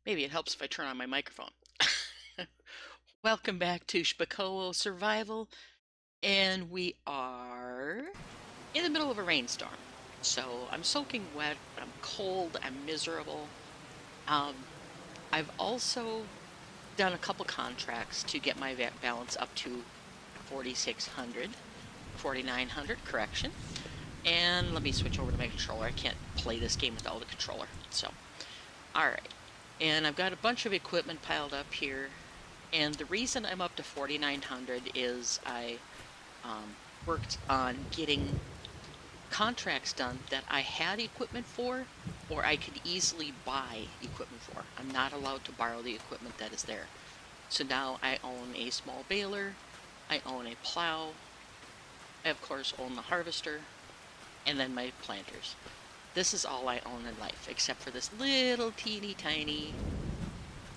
Maybe it helps if I turn on my microphone. Welcome back to Szpakowo Survival, and we are in the middle of a rainstorm. So I'm soaking wet, I'm cold, I'm miserable. Um, I've also done a couple contracts to get my balance up to 4,600, 4,900, correction. And let me switch over to my controller. I can't play this game without the controller. So, all right. And I've got a bunch of equipment piled up here. And the reason I'm up to 4,900 is I worked on getting contracts done that I had equipment for, or I could easily buy equipment for. I'm not allowed to borrow the equipment that is there. So now I own a small baler, I own a plow, I of course own the harvester, and then my planters. This is all I own in life, except for this little teeny tiny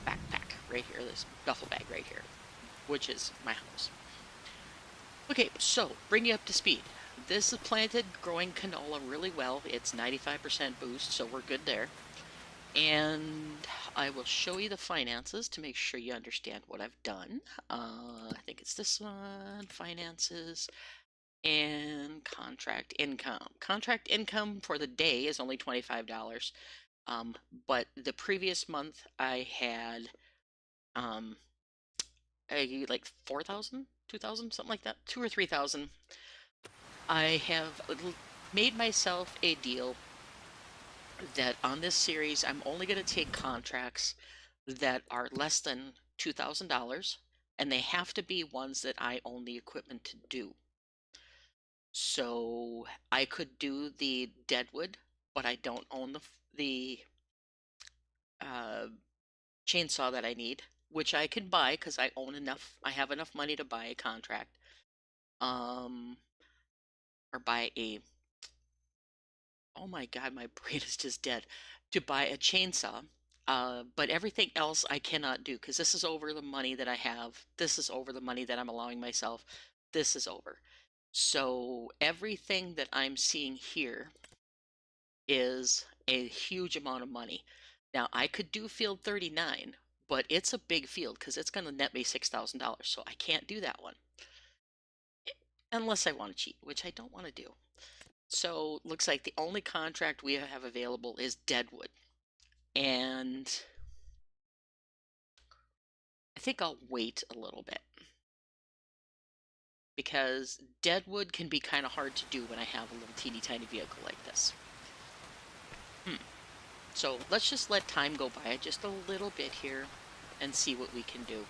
backpack right here, this duffel bag right here, which is my house. Okay, so bring you up to speed. This is planted growing canola really well. It's 95% boost, so we're good there. And I will show you the finances to make sure you understand what I've done. I think it's this one, finances and contract income. Contract income for the day is only $25. But the previous month I had like 4,000, 2,000, something like that, 2 or 3,000. I have made myself a deal that on this series I'm only going to take contracts that are less than $2,000, and they have to be ones that I own the equipment to do. So I could do the deadwood, but I don't own the chainsaw that I need, which I can buy because I own enough. I have enough money to buy a contract, or buy a. Oh my God, my brain is just dead. To buy a chainsaw. But everything else I cannot do because this is over the money that I have. This is over the money that I'm allowing myself. This is over. So everything that I'm seeing here is a huge amount of money. Now, I could do field 39, but it's a big field because it's going to net me $6,000. So I can't do that one unless I want to cheat, which I don't want to do. So looks like the only contract we have available is Deadwood. And I think I'll wait a little bit because Deadwood can be kind of hard to do when I have a little teeny tiny vehicle like this. So let's just let time go by just a little bit here and see what we can do.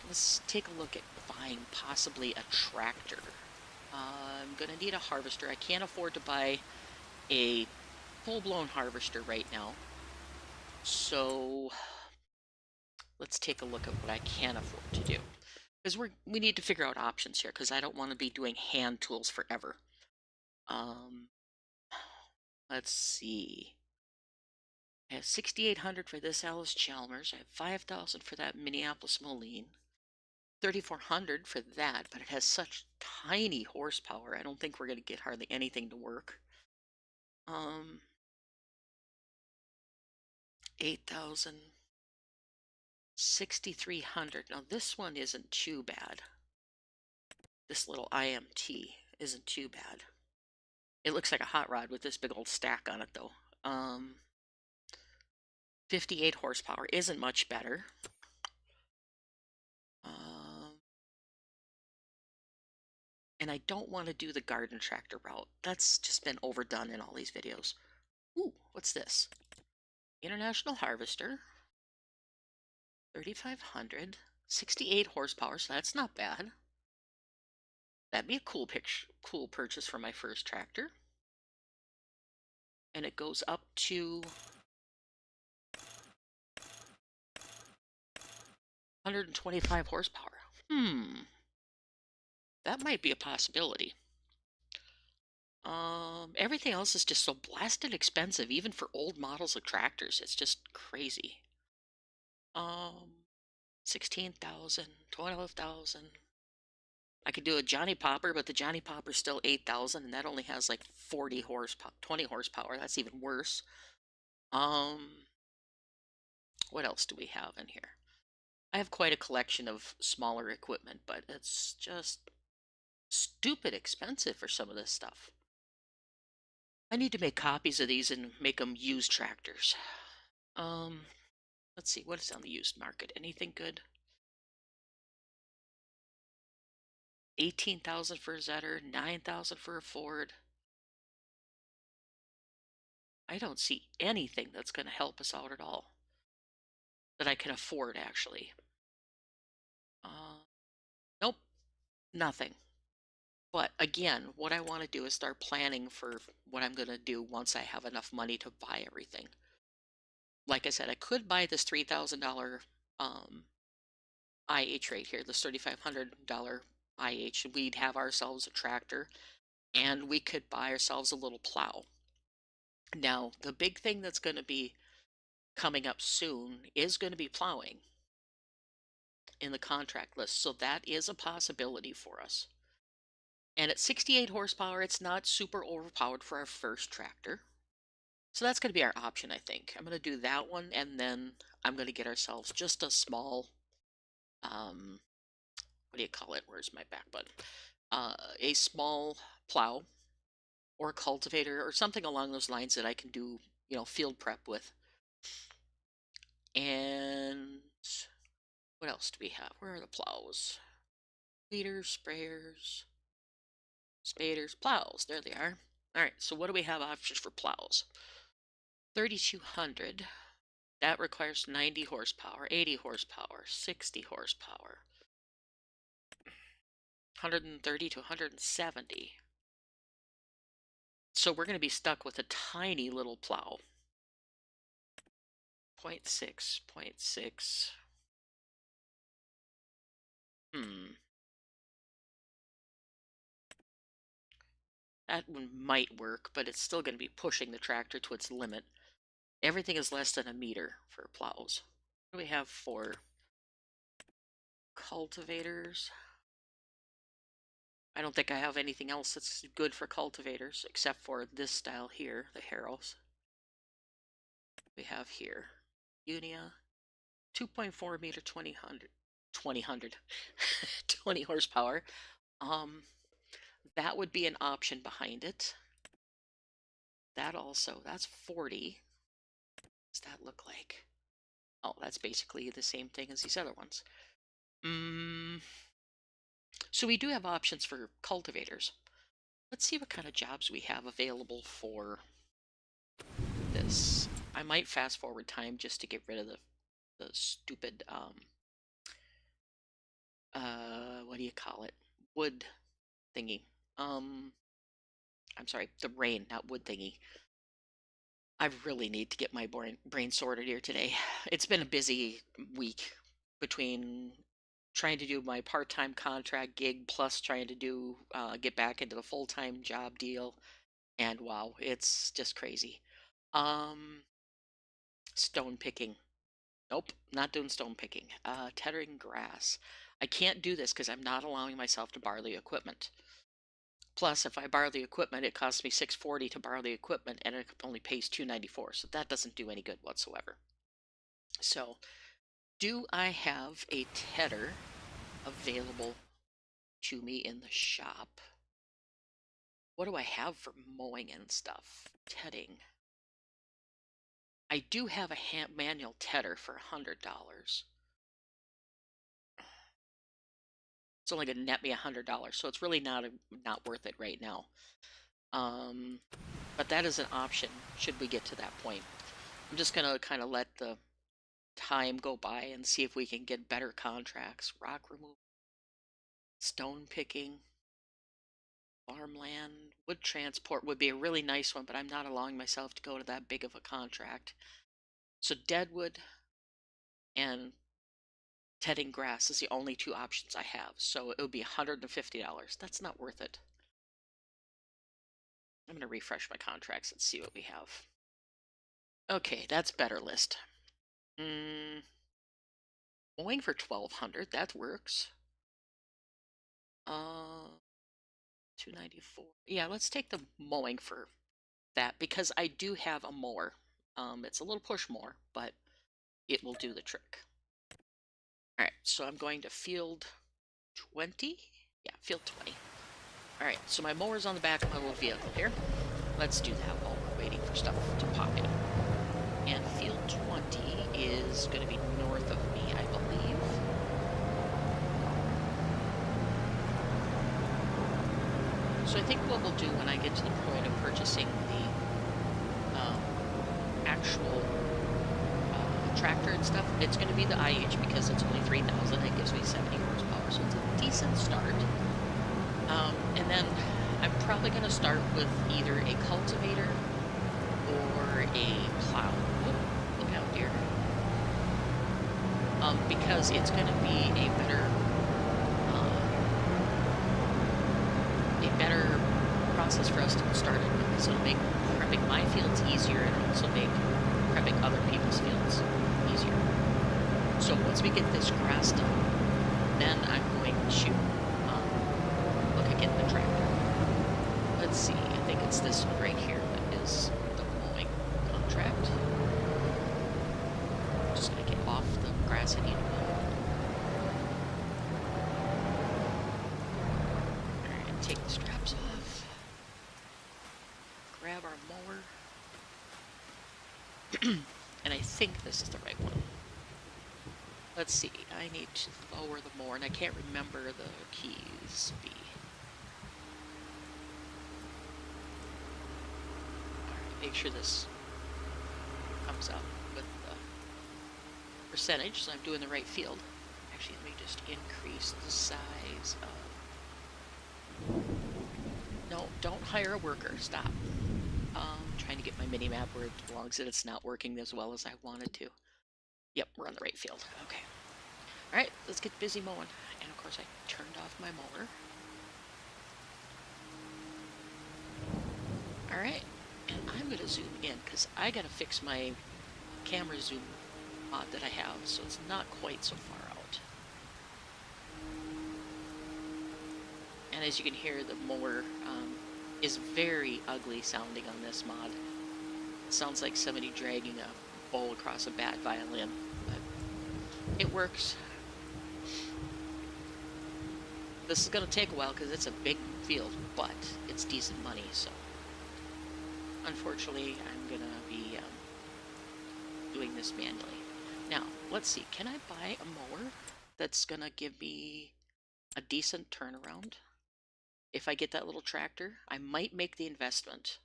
Let's take a look at buying possibly a tractor. I'm gonna need a harvester. I can't afford to buy a full-blown harvester right now. So let's take a look at what I can afford to do. Because we need to figure out options here, because I don't want to be doing hand tools forever. Let's see. I have 6,800 for this Alice Chalmers. I have 5,000 for that Minneapolis Moline. 3,400 for that, but it has such tiny horsepower. I don't think we're going to get hardly anything to work. 8,000. 6,300. Now this one isn't too bad. This little IMT isn't too bad. It looks like a hot rod with this big old stack on it though. 58 horsepower isn't much better. And I don't want to do the garden tractor route. That's just been overdone in all these videos. Ooh, what's this? International Harvester. 3,500. 68 horsepower, so that's not bad. That'd be a cool purchase for my first tractor. And it goes up to 125 horsepower. That might be a possibility. Everything else is just so blasted expensive, even for old models of tractors. It's just crazy. 16,000, 12,000. I could do a Johnny Popper, but the Johnny Popper's still 8,000, and that only has like 40 horsepower, 20 horsepower. That's even worse. What else do we have in here? I have quite a collection of smaller equipment, but it's just stupid expensive for some of this stuff. I need to make copies of these and make them used tractors. Um, let's see, what is on the used market? Anything good? 18,000 for a Zetter, 9,000 for a Ford. I don't see anything that's going to help us out at all that I can afford, actually. Nope, nothing. But again, what I want to do is start planning for what I'm going to do once I have enough money to buy everything. Like I said, I could buy this $3,000 um, IH right here, this $3,500 IH. We'd have ourselves a tractor and we could buy ourselves a little plow. Now, the big thing that's going to be coming up soon is going to be plowing in the contract list. So that is a possibility for us. And at 68 horsepower, it's not super overpowered for our first tractor. So that's going to be our option, I think. I'm going to do that one, and then I'm going to get ourselves just a small, what do you call it? Where's my back button? A small plow or cultivator or something along those lines that I can do, field prep with. And what else do we have? Where are the plows? Weeders, sprayers, spaders, plows. There they are. All right, so what do we have options for plows? 3,200. That requires 90 horsepower, 80 horsepower, 60 horsepower, 130 to 170. So we're going to be stuck with a tiny little plow. 0.6, 0.6. That one might work, but it's still going to be pushing the tractor to its limit. Everything is less than a meter for plows. What do we have for cultivators? I don't think I have anything else that's good for cultivators except for this style here, the Harrows. We have here Unia, 2.4 meter, 20 horsepower. That would be an option behind it. That also, that's 40. What does that look like? Oh, that's basically the same thing as these other ones. So we do have options for cultivators. Let's see what kind of jobs we have available for this. I might fast forward time just to get rid of the stupid what do you call it? Wood thingy. I'm sorry, the rain, not wood thingy. I really need to get my brain sorted here today. It's been a busy week between trying to do my part-time contract gig plus trying to do get back into the full-time job deal, and wow, it's just crazy. Stone picking. Nope, not doing stone picking. Tethering grass. I can't do this because I'm not allowing myself to borrow the equipment. Plus, if I borrow the equipment, it costs me $640 to borrow the equipment, and it only pays $294. So that doesn't do any good whatsoever. So, do I have a tedder available to me in the shop? What do I have for mowing and stuff? Tedding. I do have a manual tedder for $100. It's only going to net me $100, so it's really not worth it right now. But that is an option should we get to that point. I'm just going to kind of let the time go by and see if we can get better contracts. Rock removal, stone picking, farmland, wood transport would be a really nice one, but I'm not allowing myself to go to that big of a contract. So deadwood and tedding grass is the only two options I have. So it would be $150. That's not worth it. I'm going to refresh my contracts and see what we have. Okay, that's better list. Mowing for $1,200, that works. 294. Yeah, let's take the mowing for that because I do have a mower. It's a little push mower, but it will do the trick. All right, so I'm going to field 20. Yeah, field 20. All right, so my mower's on the back of my little vehicle here. Let's do that while we're waiting for stuff to pop in. And field 20 is going to be north of me, I believe. So I think what we'll do when I get to the point of purchasing the actual tractor and stuff, it's going to be the IH because it's only 3,000. It gives me 70 horsepower, so it's a decent start. And then I'm probably going to start with either a cultivator or a plow. Whoop, look out, dear. Because it's going to be a better process for us to get started with, because it'll make prepping my fields easier and also make prepping other people's fields easier. So once we get this grass done, then I'm going to look at getting the tractor. Let's see, I think it's this one right here that is the mowing contract. I'm just going to get off the grass I need to mow. Alright, take the straps off. Grab our mower. And I think this is the right one. Let's see, I need to lower the mower, and I can't remember the keys. B. Alright, make sure this comes up with the percentage, so I'm doing the right field. Actually, let me just increase the size of... No, don't hire a worker, stop. Trying to get my mini-map where it belongs, and it's not working as well as I wanted to. Yep, we're on the right field. Okay. Alright, let's get busy mowing. And of course I turned off my mower. Alright, and I'm going to zoom in because I got to fix my camera zoom mod that I have, so it's not quite so far out. And as you can hear, the mower is very ugly sounding on this mod. It sounds like somebody dragging a bowl across a bad violin, but it works. This is going to take a while because it's a big field, but it's decent money, so unfortunately I'm going to be doing this manually. Now, let's see, can I buy a mower that's going to give me a decent turnaround? If I get that little tractor, I might make the investment.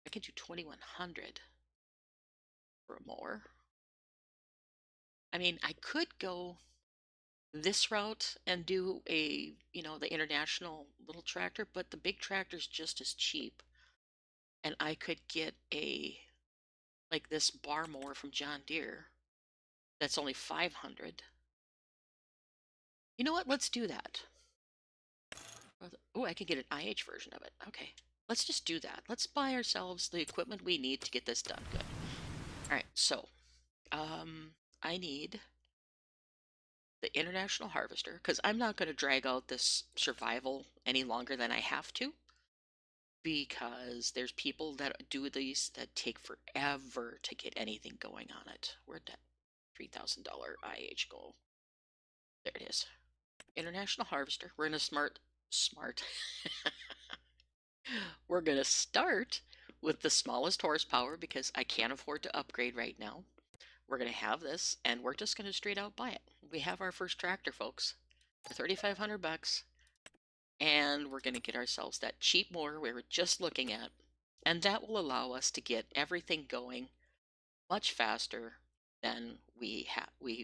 I could do 2,100 for a mower. I mean, I could go this route and do a, the international little tractor, but the big tractor's just as cheap. And I could get like this bar mower from John Deere that's only 500. You know what? Let's do that. Oh, I could get an IH version of it. Okay, let's just do that. Let's buy ourselves the equipment we need to get this done good. All right, so I need the International Harvester because I'm not going to drag out this survival any longer than I have to, because there's people that do these that take forever to get anything going on it. Where'd that $3,000 IH go? There it is. International Harvester. We're in a smart. We're going to start with the smallest horsepower because I can't afford to upgrade right now. We're going to have this, and we're just going to straight out buy it. We have our first tractor, folks, for 3,500 bucks, and we're going to get ourselves that cheap mower we were just looking at, and that will allow us to get everything going much faster than we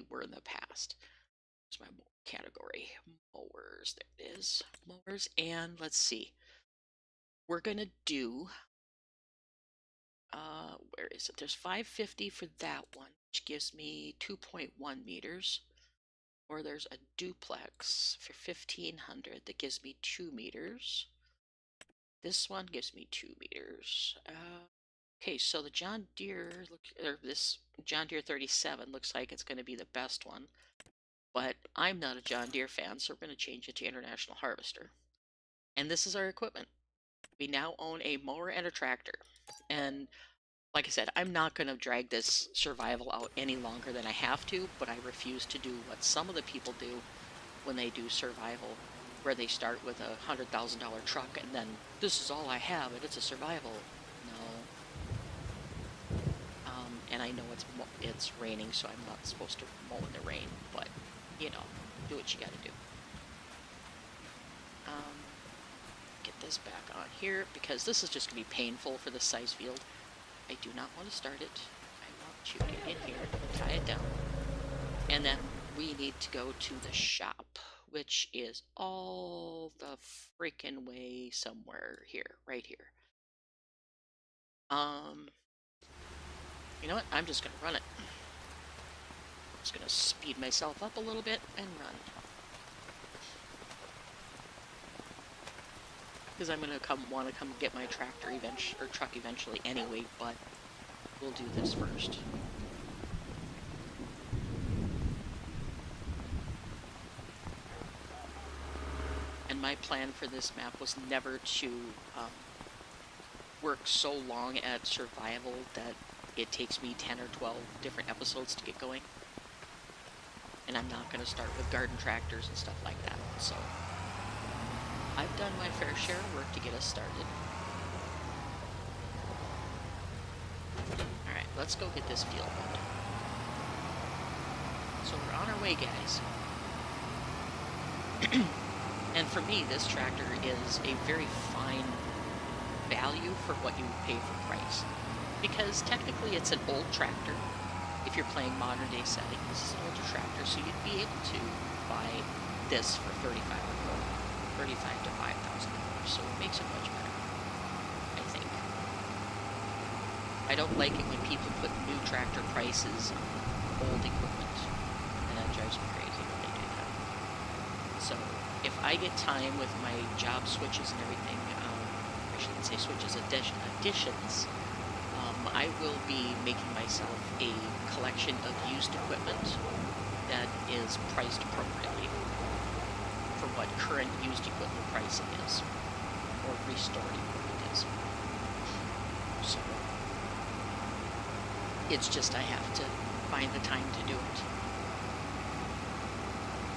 were in the past. Here's my category, mowers. There it is, mowers, and let's see. We're going to do, where is it? There's 550 for that one, which gives me 2.1 meters. Or there's a duplex for 1,500 that gives me 2 meters. This one gives me 2 meters. Okay, so the John Deere, this John Deere 37 looks like it's going to be the best one. But I'm not a John Deere fan, so we're going to change it to International Harvester. And this is our equipment. We now own a mower and a tractor. And like I said, I'm not going to drag this survival out any longer than I have to, but I refuse to do what some of the people do when they do survival, where they start with a $100,000 truck and then this is all I have and it's a survival. No. And I know it's raining, so I'm not supposed to mow in the rain, but you know, do what you gotta do. Get this back on here because this is just gonna be painful for this size field. I do not want to start it. I want you to get in here, tie it down, and then we need to go to the shop, which is all the freaking way somewhere here, right here. You know what? I'm just gonna run it. I'm just gonna speed myself up a little bit and run. Because I'm gonna want to come get my tractor or truck eventually anyway, but we'll do this first. And my plan for this map was never to work so long at survival that it takes me 10 or 12 different episodes to get going. And I'm not going to start with garden tractors and stuff like that. So I've done my fair share of work to get us started. Alright, let's go get this field mowed. So we're on our way, guys. And for me, this tractor is a very fine value for what you pay for price. Because technically it's an old tractor. If you're playing modern day settings, this is an older tractor, so you'd be able to buy this for $35 to $5,000. So it makes it much better, I think. I don't like it when people put new tractor prices on old equipment, and that drives me crazy when they do that. So if I get time with my job switches and everything, I shouldn't say switches, additions, I will be making myself a collection of used equipment that is priced appropriately for what current used equipment pricing is, or restored equipment is. So it's just I have to find the time to do it.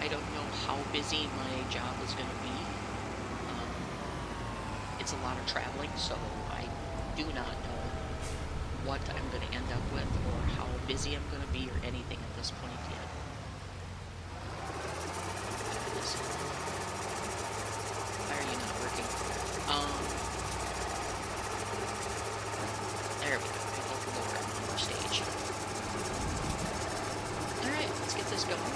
I don't know how busy my job is going to be. It's a lot of traveling, so I do not know what I'm going to end up with or how busy I'm going to be or anything at this point yet. Why are you not working? There we go. I pulled the lower on the stage. Alright, let's get this going.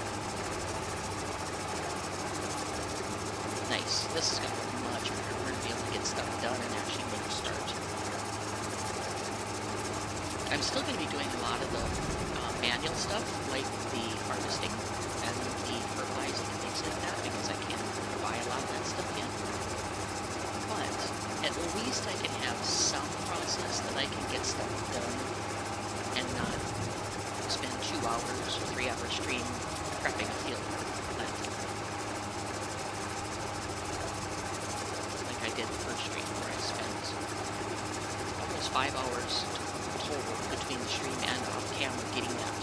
Nice. This is going to look much better. We're going to be able to get stuff done and actually make a start. I'm still going to be doing a lot of the manual stuff, like the harvesting and the fertilizing and things like that, because I can't buy a lot of that stuff yet. But at least I can have some process that I can get stuff done and not spend 2 hours or 3 hours stream prepping a field for planting. Like I did the first stream where I spent almost 5 hours total between the stream and off camera getting that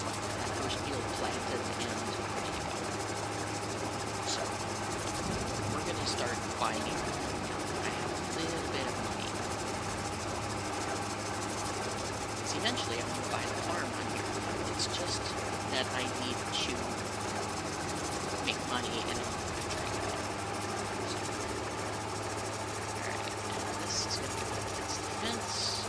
first field planted and ready to go. So we're going to start buying it. I have a little bit of money. So eventually I'm going to buy the farm on here. It's just that I need to make money and I'm going to try to get it. Alright, and this is going to be against the fence.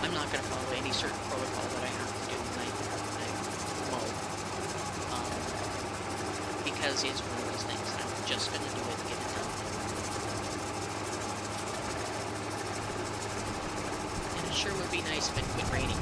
I'm not going to follow any certain protocol that I have to do when I mow. Because it's one of those things. I'm just going to do it and get it done. And it sure would be nice if it quit raining.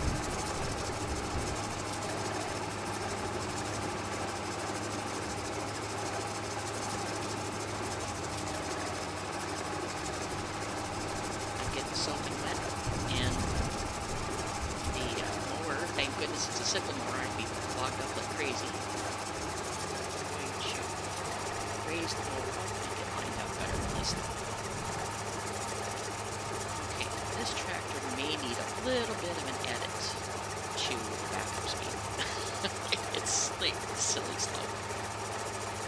because it's a sycamore, I'd be clogged up like crazy. I'm going to raise the motor up, make it lined out better than this. Okay, this tractor may need a little bit of an edit to the backup speed. It's like silly slow.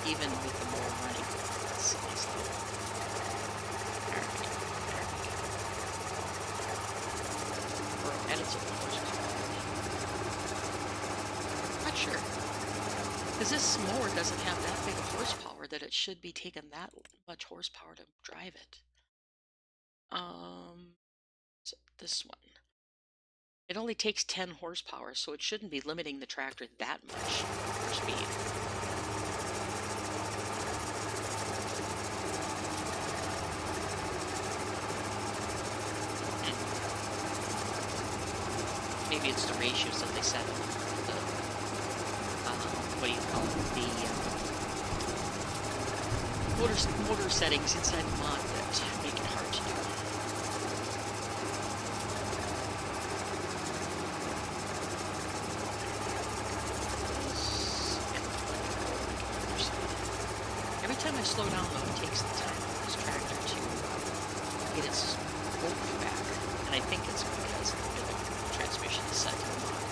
Even with the mower running, it's silly slow. There we go. Or edits of the horsepower. Not sure. Because this mower doesn't have that big of horsepower that it should be taking that much horsepower to drive it. So this one. It only takes 10 horsepower, so it shouldn't be limiting the tractor that much for speed. Maybe it's the ratios that they set up. What do you call it? The motor settings inside the mod that make it hard to do. Every time I slow down, though, it takes the time for this tractor to get its oomph back, and I think it's because the transmission is set to the mod.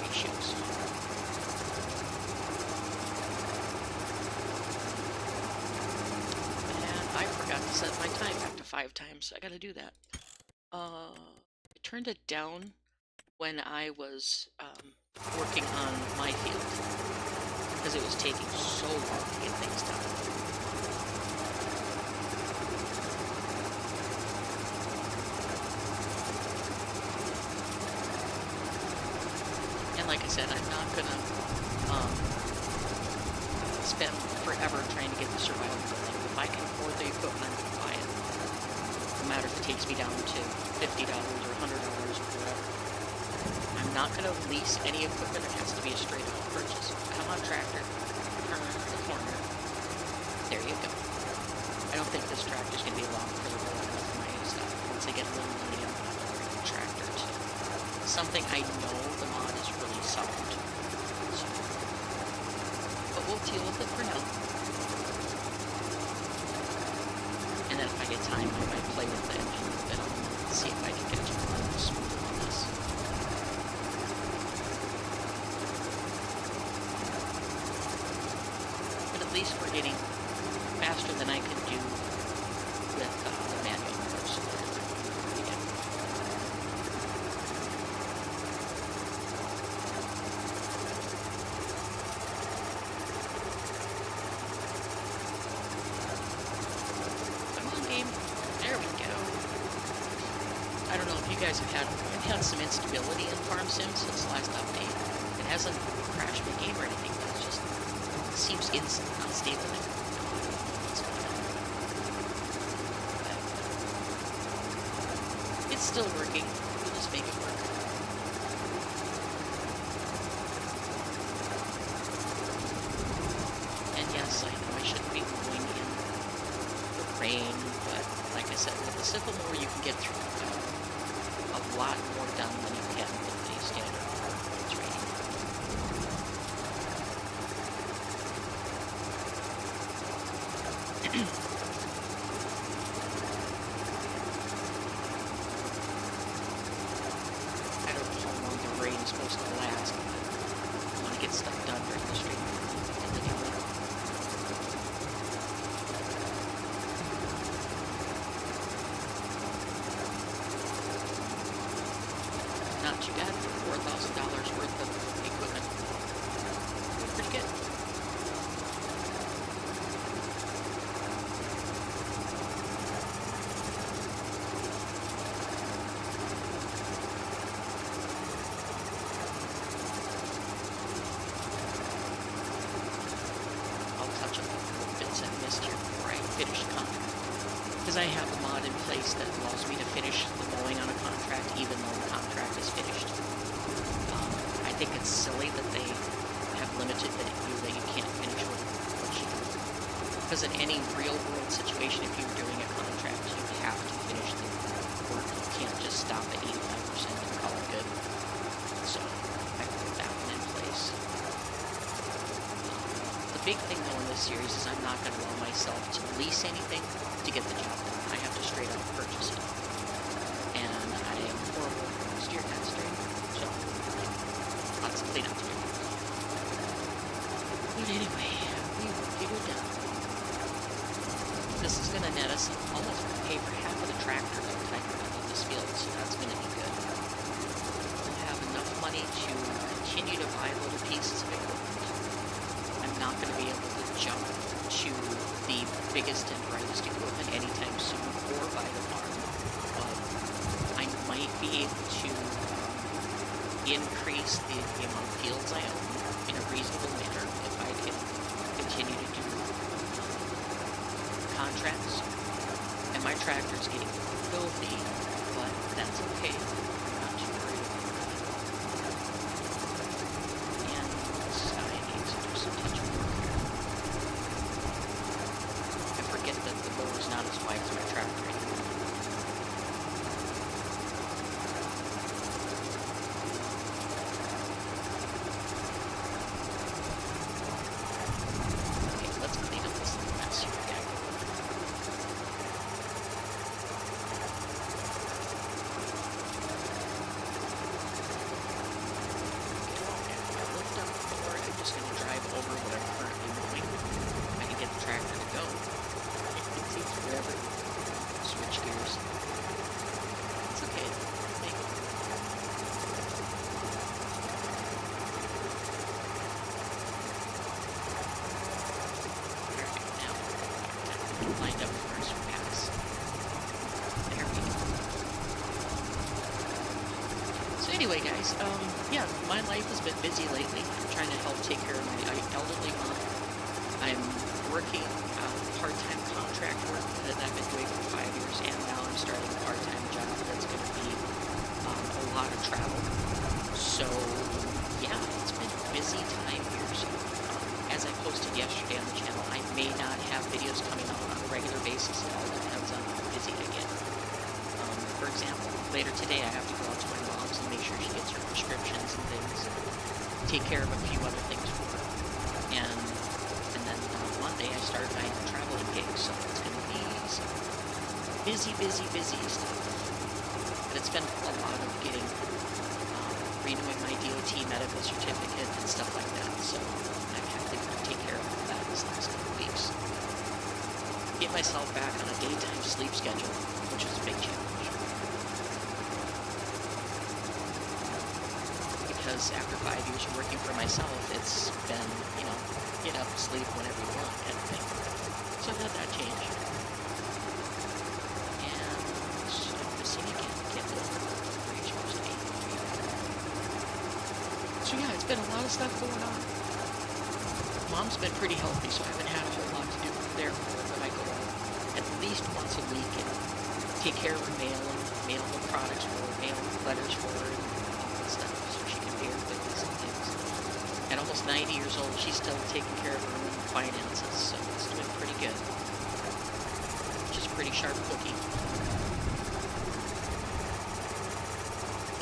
Ratios. And I forgot to set my time back to 5 times. I gotta do that. I turned it down when I was working on my field because it was taking so long to get things done. And like I said, I'm not gonna spend forever trying to get the survival building. If I can afford the equipment, I'm gonna buy it. No matter if it takes me down to $50 or $100 or whatever. I'm not going to lease any equipment. It has to be a straight-up purchase. Come on, tractor. Turn the corner. There you go. I don't think this tractor's going to be long for the rolling of my stuff. Once I get a little money, I'm going to upgrade the tractor to something I know the mod is really solid. So, but we'll deal with it for now. And then if I get time, I might play with the engine a bit and see if I can get it to run smoother on this. But at least we're getting faster than I can do with the manual motors. There we go. I don't know if you guys have had some instability in Farm Sim since the last update. It hasn't crashed my game or anything, but it just seems unstable. It's still working. We'll just make it work. And yes, I know I shouldn't be going in the rain, but like I said, with the Sycamore you can get through a lot more done than you can with the standard training. I don't know how long the rain is supposed to last, but I want to get stuff done during the stream. Not too bad for $4,000 worth of equipment. Pretty good. I'll touch up on the bits I missed here before I finish the contract. Because I have a mod in place that allows me to finish the mowing on a contract even though the contract is finished. I think it's silly that they have limited that you can't finish with what you do. Because in any real world situation, if you're doing a contract, you have to finish the work. You can't just stop it big thing though in this series is I'm not going to allow myself to lease anything to get the job done. I have to straight up purchase it. And I am horrible not steering, so lots of cleanup to do. But anyway, we will get it done. This is going to net us almost pay for half of the tractor by the time we're done with this field, so that's going to be good. We'll have enough money to continue to buy little pieces of equipment. I'm not going to be able to jump to the biggest and brightest equipment anytime soon or buy the farm, but I might be able to increase the amount of fields I own in a reasonable manner if I can continue to do contracts. And my tractor's getting filthy, but that's okay. I'm not too worried about that. And I need to do some touch work here. I forget that the mower's not as wide as my tractor anymore. Lined up first pass. There we go. So anyway, guys, yeah, my life has been busy lately. I'm trying to help take care of my elderly mom. I'm working part-time contract work that I've been doing for 5 years, and now I'm starting a part-time job that's going to be a lot of travel. So yeah, it's been a busy time here. So as I posted yesterday on the channel, I may not have videos coming out on a regular basis. It all depends on how busy I get. For example, later today I have to go out to my mom's and make sure she gets her prescriptions and things, and take care of a few other things for her. And then on Monday I start my traveling gig, so it's going to be some busy stuff. But it's been a lot of getting, renewing my DOT medical certificate and stuff like that, so I've had to take care of all that this last couple of weeks. Get myself back on a daytime sleep schedule, which is a big challenge. Because after 5 years of working for myself, it's been, get up, sleep whenever you want kind of thing. So I've had that change. And I'm missing again. Can't live where you're supposed to be. So yeah, it's been a lot of stuff going on. Mom's been pretty healthy, so I haven't had a whole lot to do there for her, but I go at least once a week and take care of her mail and mail the products for her, mail letters for her, and all that stuff, so she can pay her bills and things. At almost 90 years old, she's still taking care of her own finances, so it's doing pretty good. She's a pretty sharp cookie.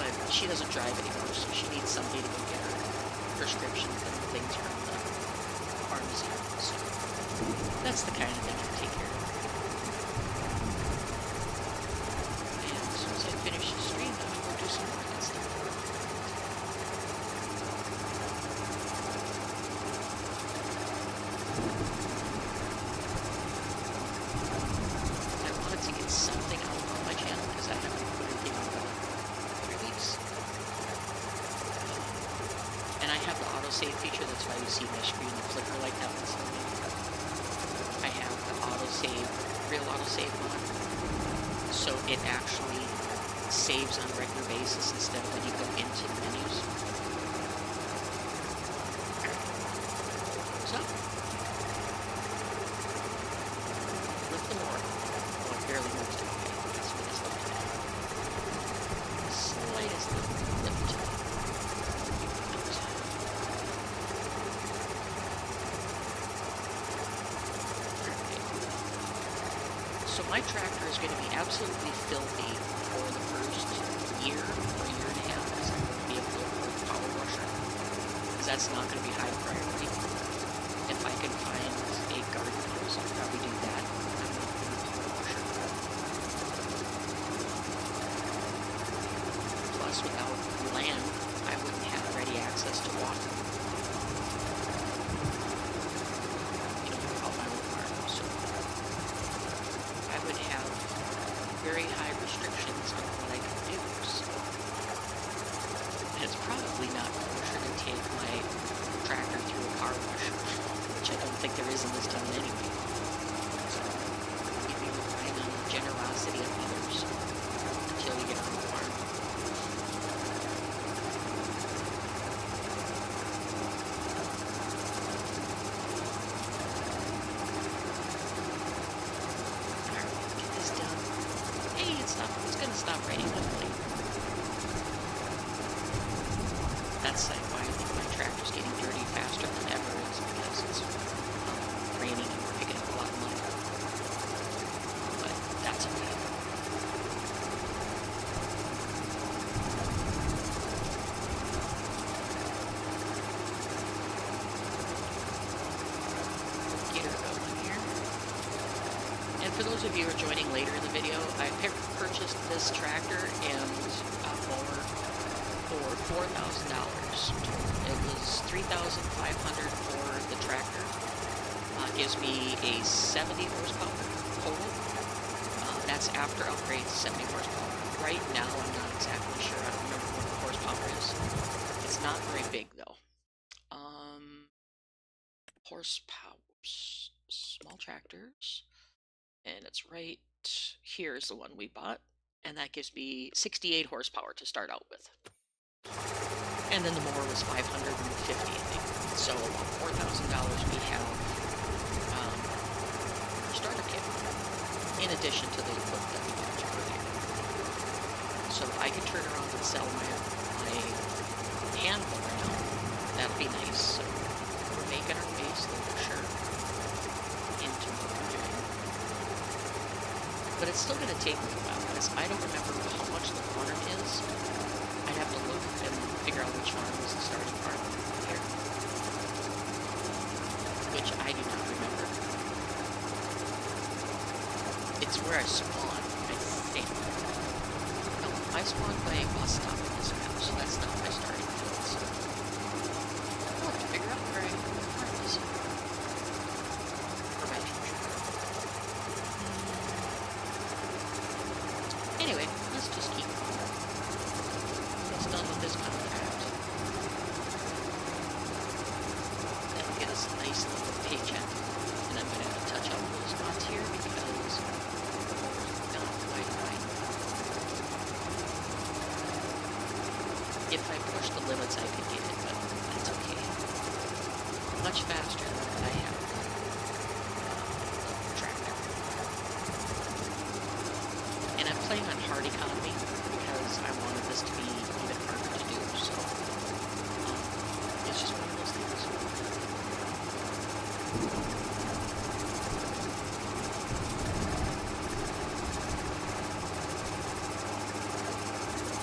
But she doesn't drive anymore, so she needs somebody to go get her prescriptions and things from the pharmacy. So that's the kind of thing I take care of. And as soon as I finish the stream, I'm going to go do some work and stuff. I wanted to get something out on my channel because I haven't put anything out in 3 weeks. And I have the autosave feature, that's why you see my screen flicker like that once in a while. I have the autosave, real autosave on, so it actually saves on a regular basis instead of when you go into the menus. So, lift the more. Oh, it barely moves it. Okay, that's what it's looking at. The slightest lift. So my tractor is going to be absolutely filthy for the first year or year and a half, because I'm going to be able to afford the power washer, because that's not going to be high priority. If I can car wash, which I don't think there is in this town anyway. So maybe we're relying on the generosity of others until we get on the farm. It's gonna stop raining hopefully. That's why I think my tractor's getting dirty faster than ever is because it's raining and we're picking up a lot of mud. But that's okay. Get her going here. And for those of you who are joining later in the video, I purchased this tractor and mower for $4,000. It was $3,500 for the tractor. Gives me a 70 horsepower total. That's after upgrades, 70 horsepower. Right now, I'm not exactly sure. I don't remember what the horsepower is. It's not very big though. Horsepower, small tractors. And it's right here is the one we bought, and that gives me 68 horsepower to start out with. And then the mower was $550, I think. So about $4,000 we have starter kit, in addition to the equipment that we bought earlier. So I can turn around and sell my hand mower now. That'd be nice. So we're making our way slow for sure into what we're doing. But it's still going to take me a while because I don't remember how much the farm is. I'd have to look and figure out which farm is the starting farm here, which I do not remember. It's where I spawn, I think. No, I spawned by a bus stop in this map, so that's not my starting field. So I'll have to figure out where the farm is for my future. Anyway, let's just keep going. It's done with this contract. That'll get us a nice little paycheck. And I'm going to have to touch up those spots here because they're not quite right. If I push the limits, I could get it, but that's okay. Much faster than I have the tractor. And I'm playing on hard economy because I wanted this to be even harder to do, so it's just one of those things.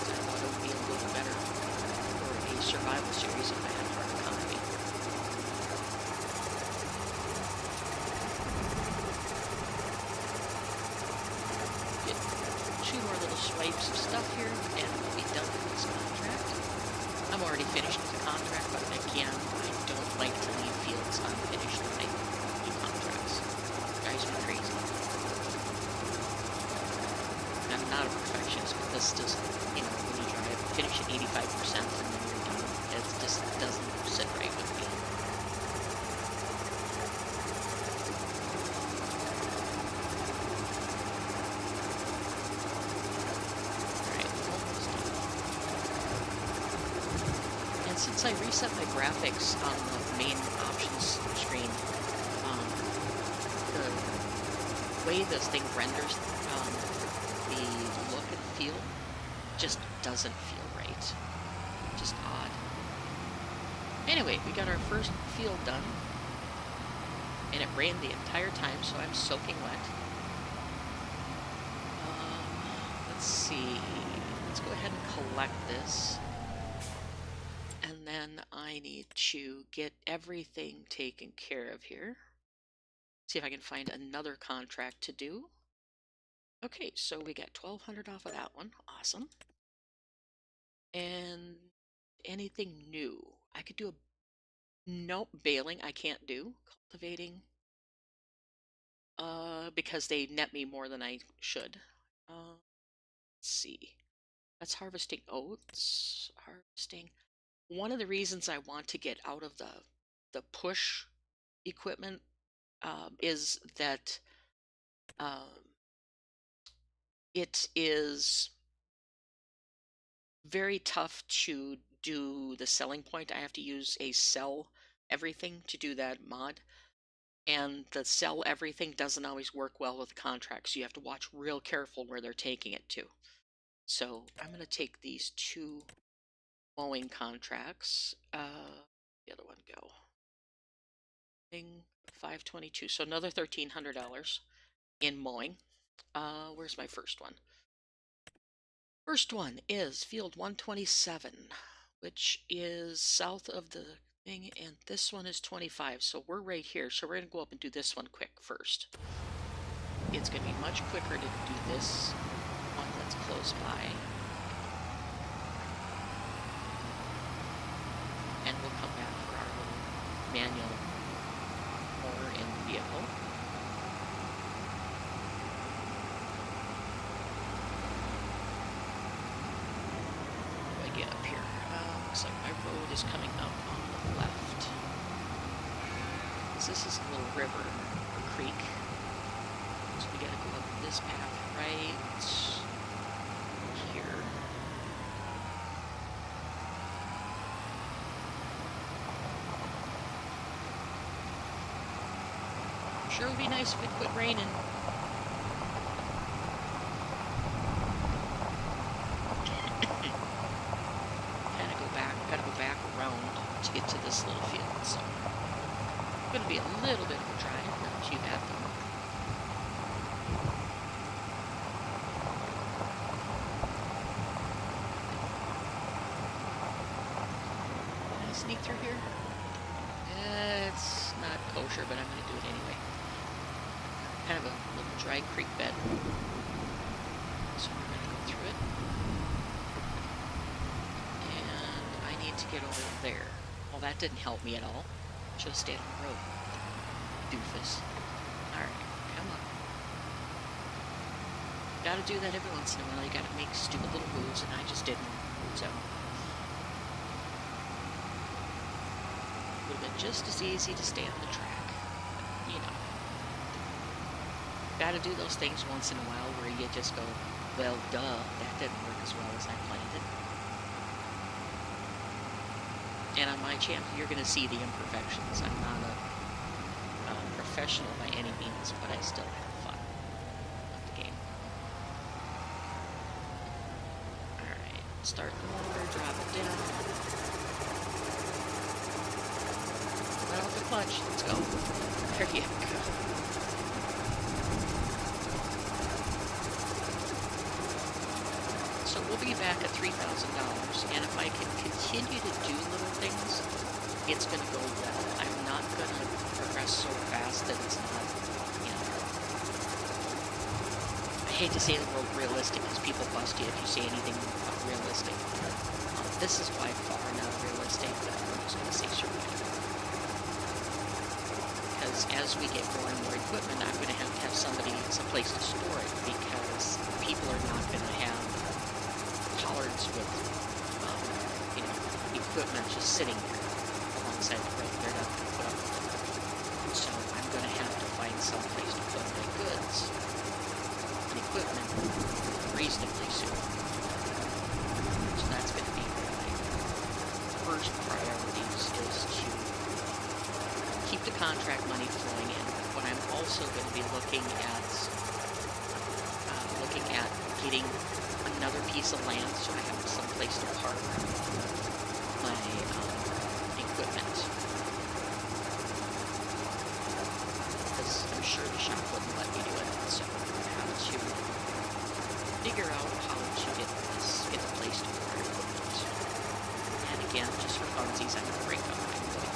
I thought it would be a little better for a survival series if I had hard economy. Get 2 more little swipes of stuff here and we'll be done with this contract. I'm already finished with the contract, but again, I don't like to leave fields unfinished when I do contracts. It drives me crazy. I'm not a perfectionist, but this just, when you drive, finish at 85% and then you're done. It just doesn't sit right with me. Since I reset my graphics on the main options screen, the way this thing renders the look and feel just doesn't feel right. Just odd. Anyway, we got our first field done, and it rained the entire time, so I'm soaking wet. Let's see. Let's go ahead and collect this. And then I need to get everything taken care of here. See if I can find another contract to do. Okay, so we got 1,200 off of that one. Awesome. And anything new? I could do nope, baling I can't do. Cultivating. Because they net me more than I should. Let's see. That's harvesting oats. Harvesting. One of the reasons I want to get out of the the push equipment is that um, it is very tough to do the selling point. I have to use a sell everything to do that mod. And the sell everything doesn't always work well with contracts. You have to watch real careful where they're taking it to. So I'm going to take these 2 mowing contracts. The other one go. 522. So another $1,300 in mowing. Where's my first one? First one is field 127, which is south of the thing, and this one is 25. So we're right here. So we're going to go up and do this one quick first. It's going to be much quicker to do this one that's close by. And we'll come back for our little manual mower in the vehicle. How do I get up here? Looks like my road is coming up on the left. This is a little river or creek. So we gotta go up this path right here. Sure would be nice if it quit raining. Gotta go back around to get to this little field, so it's gonna be a little bit of a drive, not too bad though. Can I sneak through here? It's not kosher, but I'm gonna do it anyway. Kind of a little dry creek bed. So we're gonna go through it. To get over there. Well, that didn't help me at all. Should have stayed on the road. Doofus. Alright, come on. Gotta do that every once in a while. You gotta make stupid little moves, and I just didn't. So. Would have been just as easy to stay on the track. You know. Gotta do those things once in a while where you just go, well, duh, that didn't work as well as I planned it. And on my channel, you're going to see the imperfections. I'm not a professional by any means, but I still have fun with the game. Alright, start the motor, drop it down. Let out the clutch, let's go. There you go. So we'll be back at $3,000, and if I can continue to do little things, it's going to go well. I'm not going to progress so fast that it's not, you know, I hate to say the word realistic because people bust you if you say anything about realistic. This is by far not realistic, but I'm just going to say survival. Because as we get more and more equipment, I'm going to have somebody, someplace to store it, because people are not going to have collards with, you know, equipment just sitting there alongside the road. They're not going to put up with it. So I'm going to have to find some place to put my goods and equipment reasonably soon. So that's going to be my first priorities, is to keep the contract money flowing in. But I'm also going to be looking at getting another piece of land so I have some place to park my equipment, because I'm sure the shop wouldn't let me do it. So I'm going to have to figure out how to get a place to put our equipment. And again, just for funsies, I'm going to break up my equipment.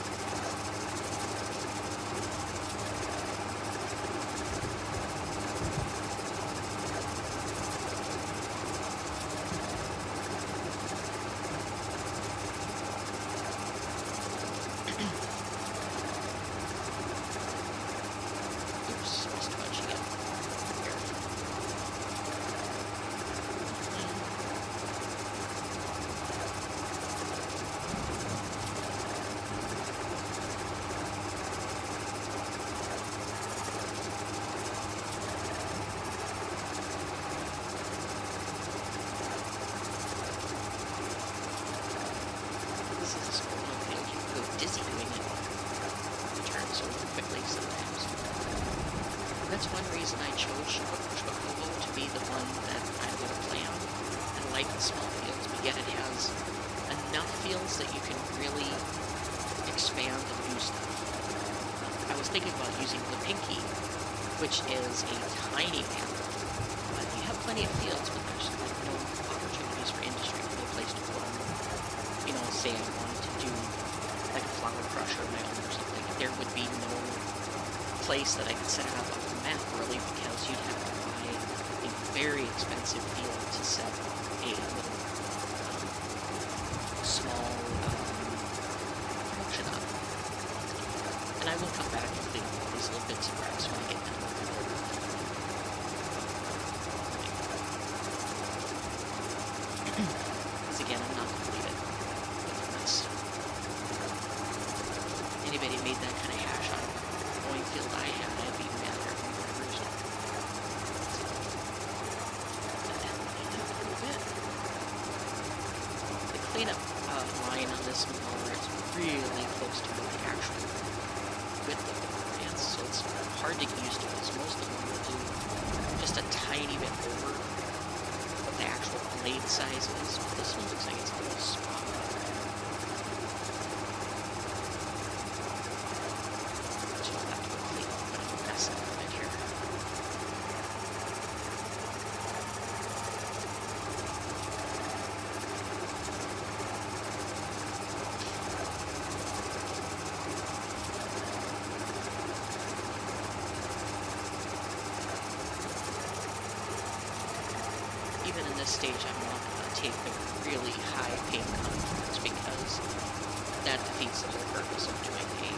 so quickly sometimes. That's one reason I chose Szpakowo to be the one that I'm going to play on. I like the small fields, but yet it has enough fields that you can really expand and do stuff. I was thinking about using the Pinky, which is a tiny map, but you have plenty of fields, but there's like no opportunities for industry, no place to put them. You know, say I wanted to do like a flower crusher of my own or something, there would be no place that I could set it up on the map really, because you'd have to buy a very expensive field to set a little small production up. And I will come back and clean all these little bits of grass when I get done with it. Because again, I'm not completed with this. Anybody made that kind of hash on the going field I had, I'd be mad at everyone for roosting. The cleanup line on this mower is really close to the actual width of the plants, so it's hard to get used to, because most of them will do just a tiny bit over what the actual blade size is. But this one looks like it's a little spot on. So I'll have to go clean up, but I'm messing with it here. Even in this stage, I'm not going to take the really high pain contracts, because that defeats the whole purpose of doing a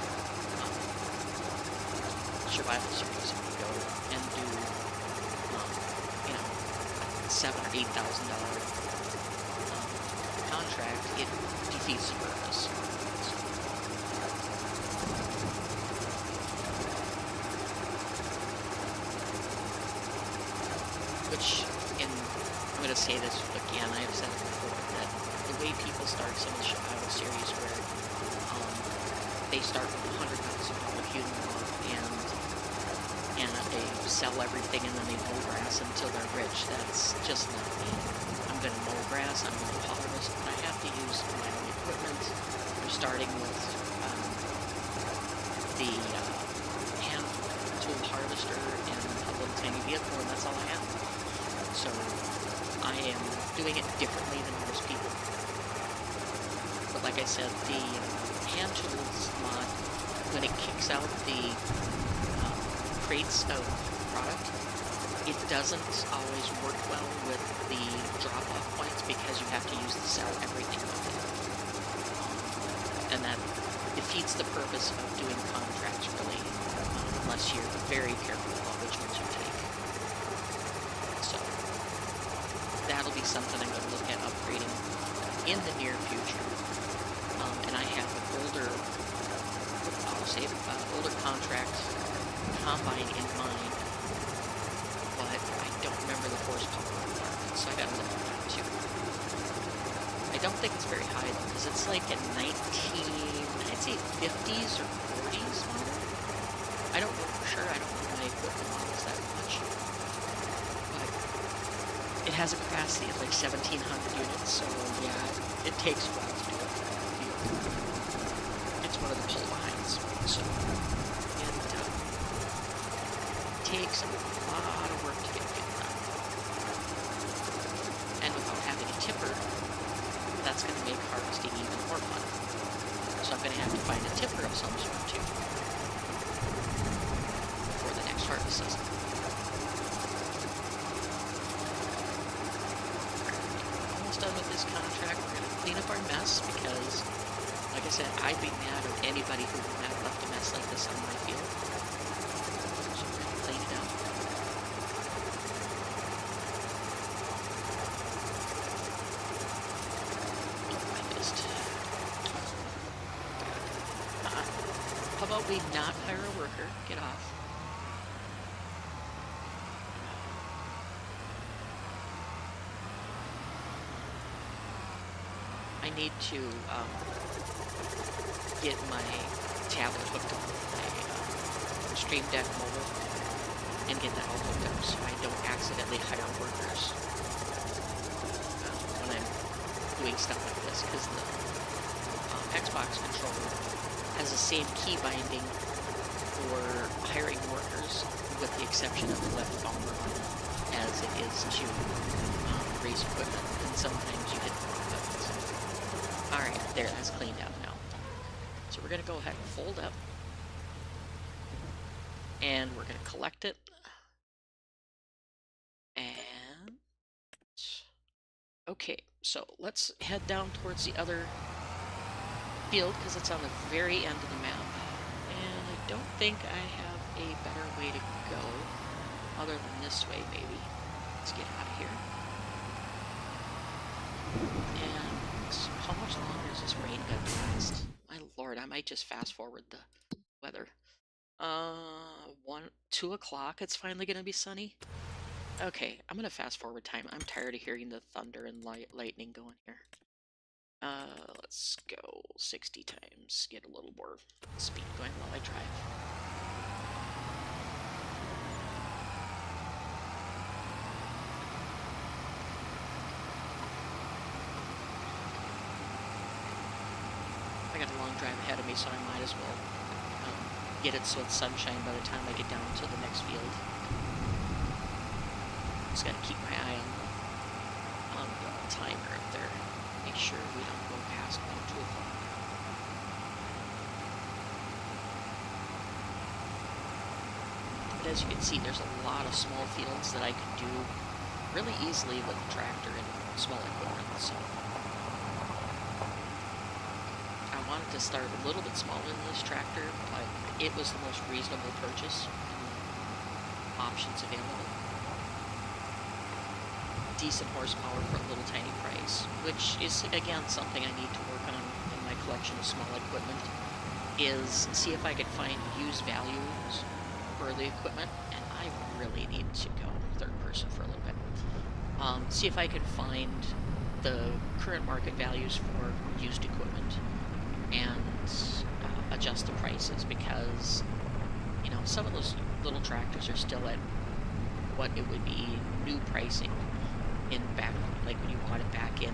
survival series. If you go and do, you know, $7,000 or $8,000 contract, it defeats the purpose. Which, I'm going to say this again, I have said it before, that the way people start some of the survival series, where they start with $100,000 hewn log, and they sell everything and then they mow grass until they're rich. That's just not me. I'm going to mow grass, I'm going to harvest, but I have to use my own equipment. I'm starting with the hand tool harvester and a little tiny vehicle, and that's all I have. So I am doing it differently than most people. But like I said, the hand tools mod, when it kicks out the crates of product, it doesn't always work well with the drop-off points, because you have to use the sell everything with it. And that defeats the purpose of doing contracts, really, unless you're very careful about which ones you take. So that'll be something I'm going to look at upgrading in the near future. And I have an older, older contract combine in mind, but I don't remember the horsepower requirement, so I got to look at that too. I don't think it's very high though, because it's like a I'd say 50s or 40s model. I don't know for sure. I don't know my equipment models that much. But it has a capacity of like 1,700 units, so yeah, it takes a while to do it. It's one of the pull behinds, so it takes a lot of work to get it done. And without having a tipper, that's going to make harvesting even more fun. So I'm going to have to find a tipper of some sort too for the next harvest season. Almost done with this contract. We're going to clean up our mess, because, like I said, I'd be mad at anybody who would have left a mess like this on my field. So we're going to clean it out. How about we not hire a worker? Get off. I need to get my tablet hooked up with my Stream Deck Mobile and get that all hooked up so I don't accidentally hire workers when I'm doing stuff like this, because the Xbox controller has the same key binding for hiring workers, with the exception of the left bumper button, as it is to raise equipment, and sometimes you hit the wrong buttons. Alright, there, that's cleaned out now. So we're going to go ahead and fold up, and we're going to collect it, and okay, so let's head down towards the other field, because it's on the very end of the map, and I don't think I have a better way to go other than this way, maybe. Let's get out of here. And how much longer is this rain going to last? My lord, I might just fast forward the weather. 2 o'clock, it's finally going to be sunny. Okay, I'm going to fast forward time. I'm tired of hearing the thunder and lightning going here. Let's go 60 times. Get a little more speed going while I drive. I got a long drive ahead of me, so I might as well get it so it's sunshine by the time I get down to the next field. Just gotta keep my eye on the timer up there. Make sure we don't go past 2 o'clock. But as you can see, there's a lot of small fields that I can do really easily with the tractor and small equipment, so I wanted to start a little bit smaller than this tractor, but it was the most reasonable purchase and options available. Decent horsepower for a little tiny price, which is, again, something I need to work on in my collection of small equipment, is see if I could find used values for the equipment, and I really need to go third person for a little bit. See if I could find the current market values for used equipment and adjust the prices, because, you know, some of those little tractors are still at what it would be new pricing in back, like when you bought it back in,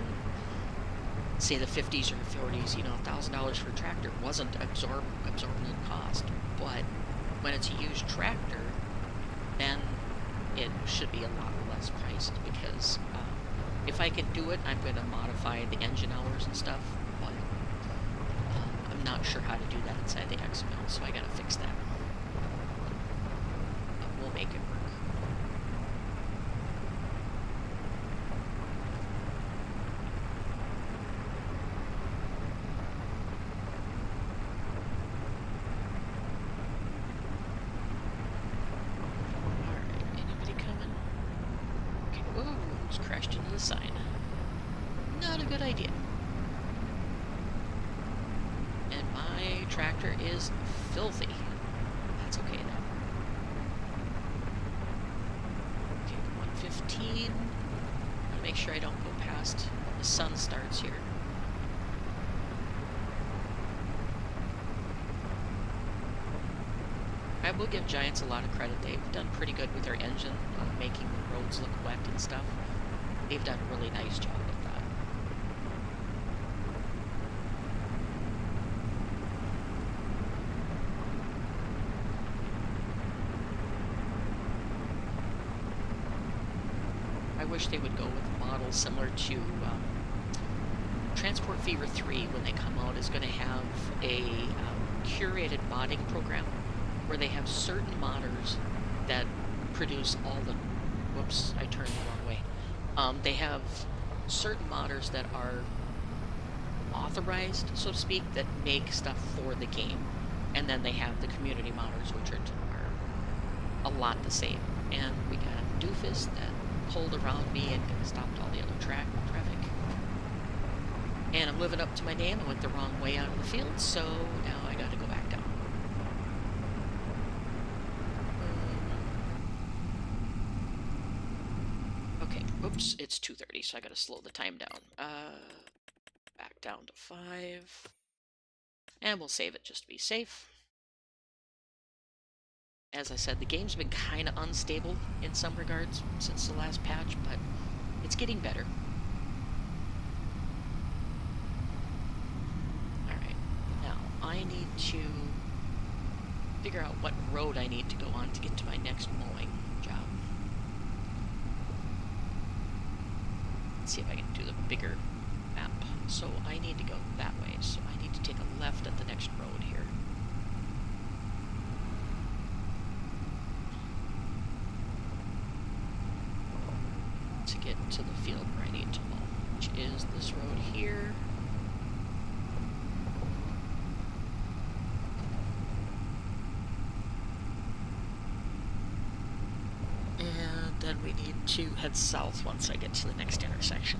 say, the 50s or 40s. You know, $1,000 for a tractor wasn't absorbent cost, but when it's a used tractor, then it should be a lot less priced, because if I can do it, I'm going to modify the engine hours and stuff, but I'm not sure how to do that inside the XML, so I got to fix that. But we'll make it work. Crashed into the sign. Not a good idea. And my tractor is filthy. That's okay though. Okay, 115. I'll make sure I don't go past the sun starts here. I will give Giants a lot of credit. They've done pretty good with their engine, making the roads look wet and stuff. They've done a really nice job with that. I wish they would go with a model similar to Transport Fever 3, when they come out, is going to have a curated modding program where they have certain modders that produce all the... Whoops, I turned the wrong way. They have certain modders that are authorized, so to speak, that make stuff for the game. And then they have the community modders, which are a lot the same. And we got a doofus that pulled around me and stopped all the other traffic. And I'm living up to my name. I went the wrong way out of the field, so now I gotta go back down. Oops, it's 2:30, so I gotta slow the time down. Back down to 5. And we'll save it just to be safe. as I said, the game's been kind of unstable in some regards since the last patch, but it's getting better. Alright, now I need to figure out what road I need to go on to get to my next mowing job. Let's see if I can do the bigger map. So I need to go that way, so I need to take a left at the next road here. To get to the field where I need to mow, which is this road here. And then we need to head south once I get to the next intersection.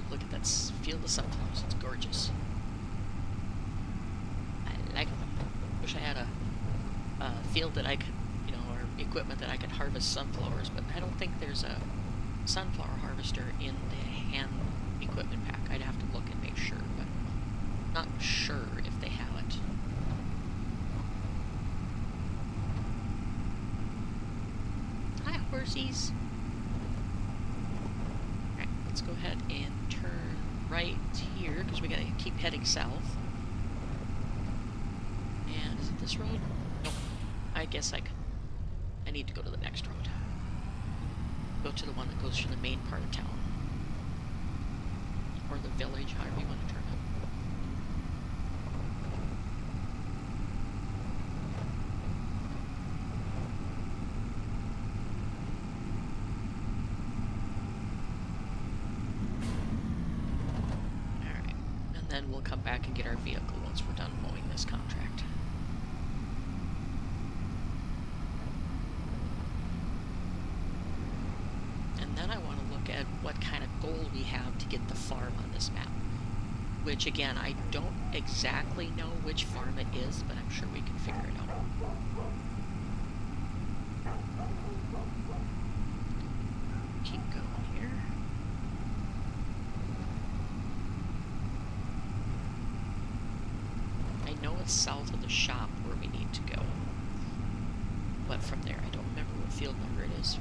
Look at that field of sunflowers. It's gorgeous. I like them. Wish I had a field that I could, you know, or equipment that I could harvest sunflowers, but I don't think there's a sunflower harvester in the hand equipment pack. I'd have to look and make sure, but not sure if they have it. Hi, horsies. Alright, let's go ahead and turn right here, because we gotta keep heading south. And is it this road? Nope. I guess I need to go to the next road. Go to the one that goes through the main part of town. Or the village, however you want to turn it. Alright. And then we'll come back and get our vehicle once we're done mowing this contract. Then I want to look at what kind of goal we have to get the farm on this map. Which, again, I don't exactly know which farm it is, but I'm sure we can figure it out. Keep going here. I know it's south of the shop where we need to go. But from there, I don't remember what field number it is.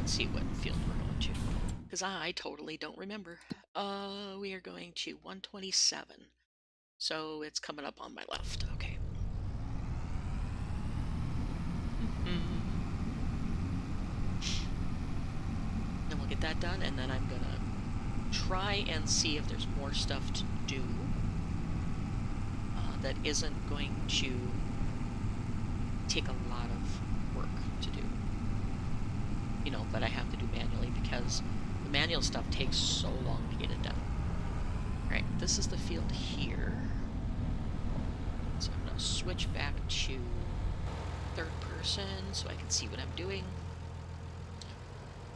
See what field we're going to, because I totally don't remember. We are going to 127, so it's coming up on my left. Okay. Then we'll get that done, and then I'm gonna try and see if there's more stuff to do that isn't going to take a lot of work to do. You know, that I have to do manually, because the manual stuff takes so long to get it done. Alright, this is the field here. So I'm going to switch back to third person so I can see what I'm doing.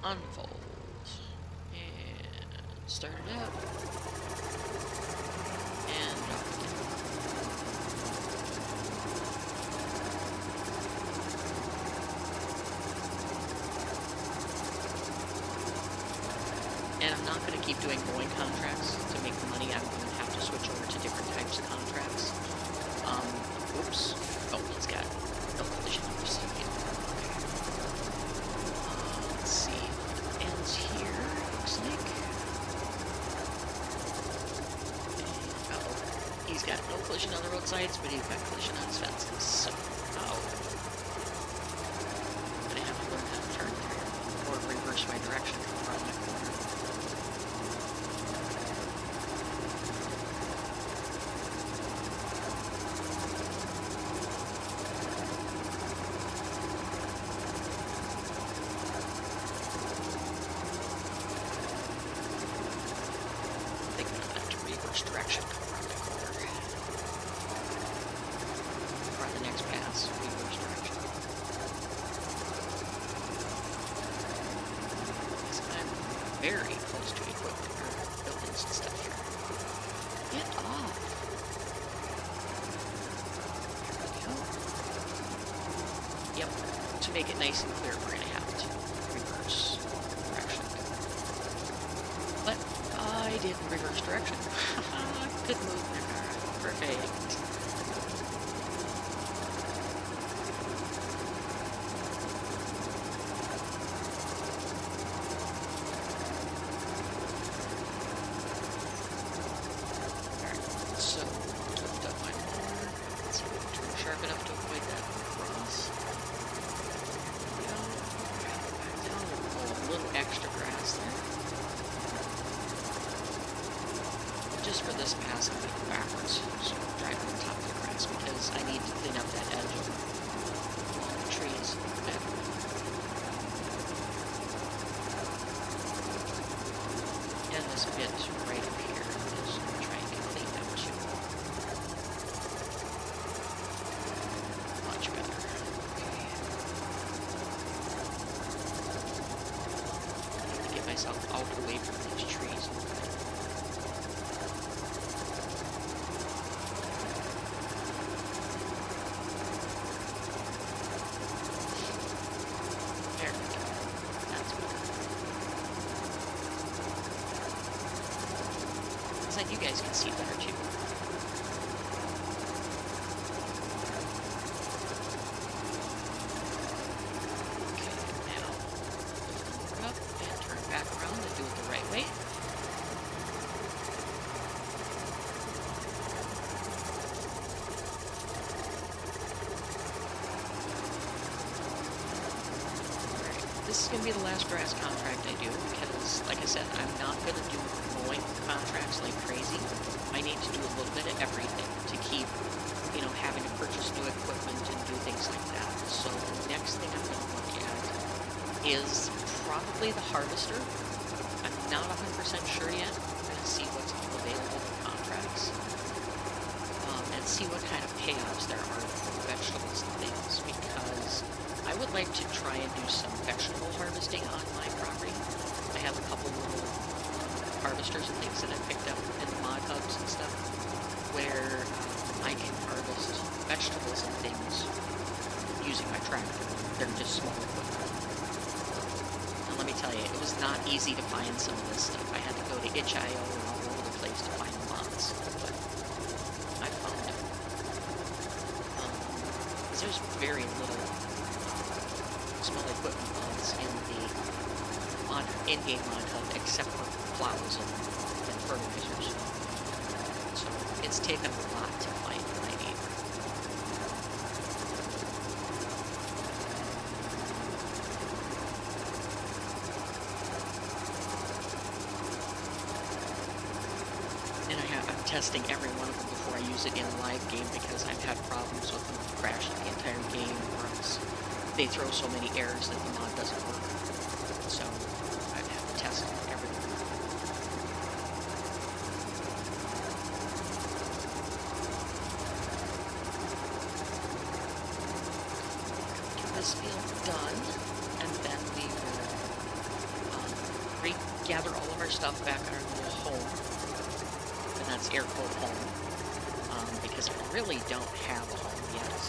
Unfold. And start it up. And drop it down. And I'm not going to keep doing mowing contracts to make the money. I'm going to have to switch over to different types of contracts. Oops. Oh, he's got no collision on this field. Let's see. It ends here, looks like. And, uh-oh. He's got no collision on the roadsides, but he's got collision on his fences. So, I'm going to have to learn how to turn there, or reverse my direction around the corner. Direction, come around the corner. Or the next pass, reverse direction. very close to equipment or buildings and stuff here. Get off. There we go. Yep. To make it nice and clear, we're going to have to reverse direction. But I didn't reverse direction. Good move there. Perfect. Extra grass there. Just for this pass, I'm going to go backwards, so I'm driving on top of the grass because I need to clean up that edge along the trees a bit. And this bit right up here is going to try and get cleaned up too. Much better. Myself out away from these trees. There we go. That's better. It's like you guys can see better too. This is going to be the last grass contract I do because, like I said, I'm not going to do mowing contracts like crazy. I need to do a little bit of everything to keep, you know, having to purchase new equipment and do things like that. So the next thing I'm going to look at is probably the harvester. I'm not 100% sure yet. I'm going to see what's available for contracts and see what kind of payouts there are for vegetables and things because I would like to try and do some vegetable harvesting on my property. I have a couple little harvesters and things that I picked up in the mod hubs and stuff where I can harvest vegetables and things using my tractor. They're just small equipment. And let me tell you, it was not easy to find some of this stuff. I had to go to itch.io and all over the place to find the mods, but I found it. Because there's very little small equipment mods in the in-game mod hub except for plows and fertilizers. So it's taken a lot to find what I need. And I'm testing every one of them before I use it in a live game because I've had problems with them crashing the entire game or else they throw so many errors that the mod doesn't work. So I've had to test everything. Get this field done, and then we will regather all of our stuff back at our little home. And that's air quote home. Because I really don't have a home yet.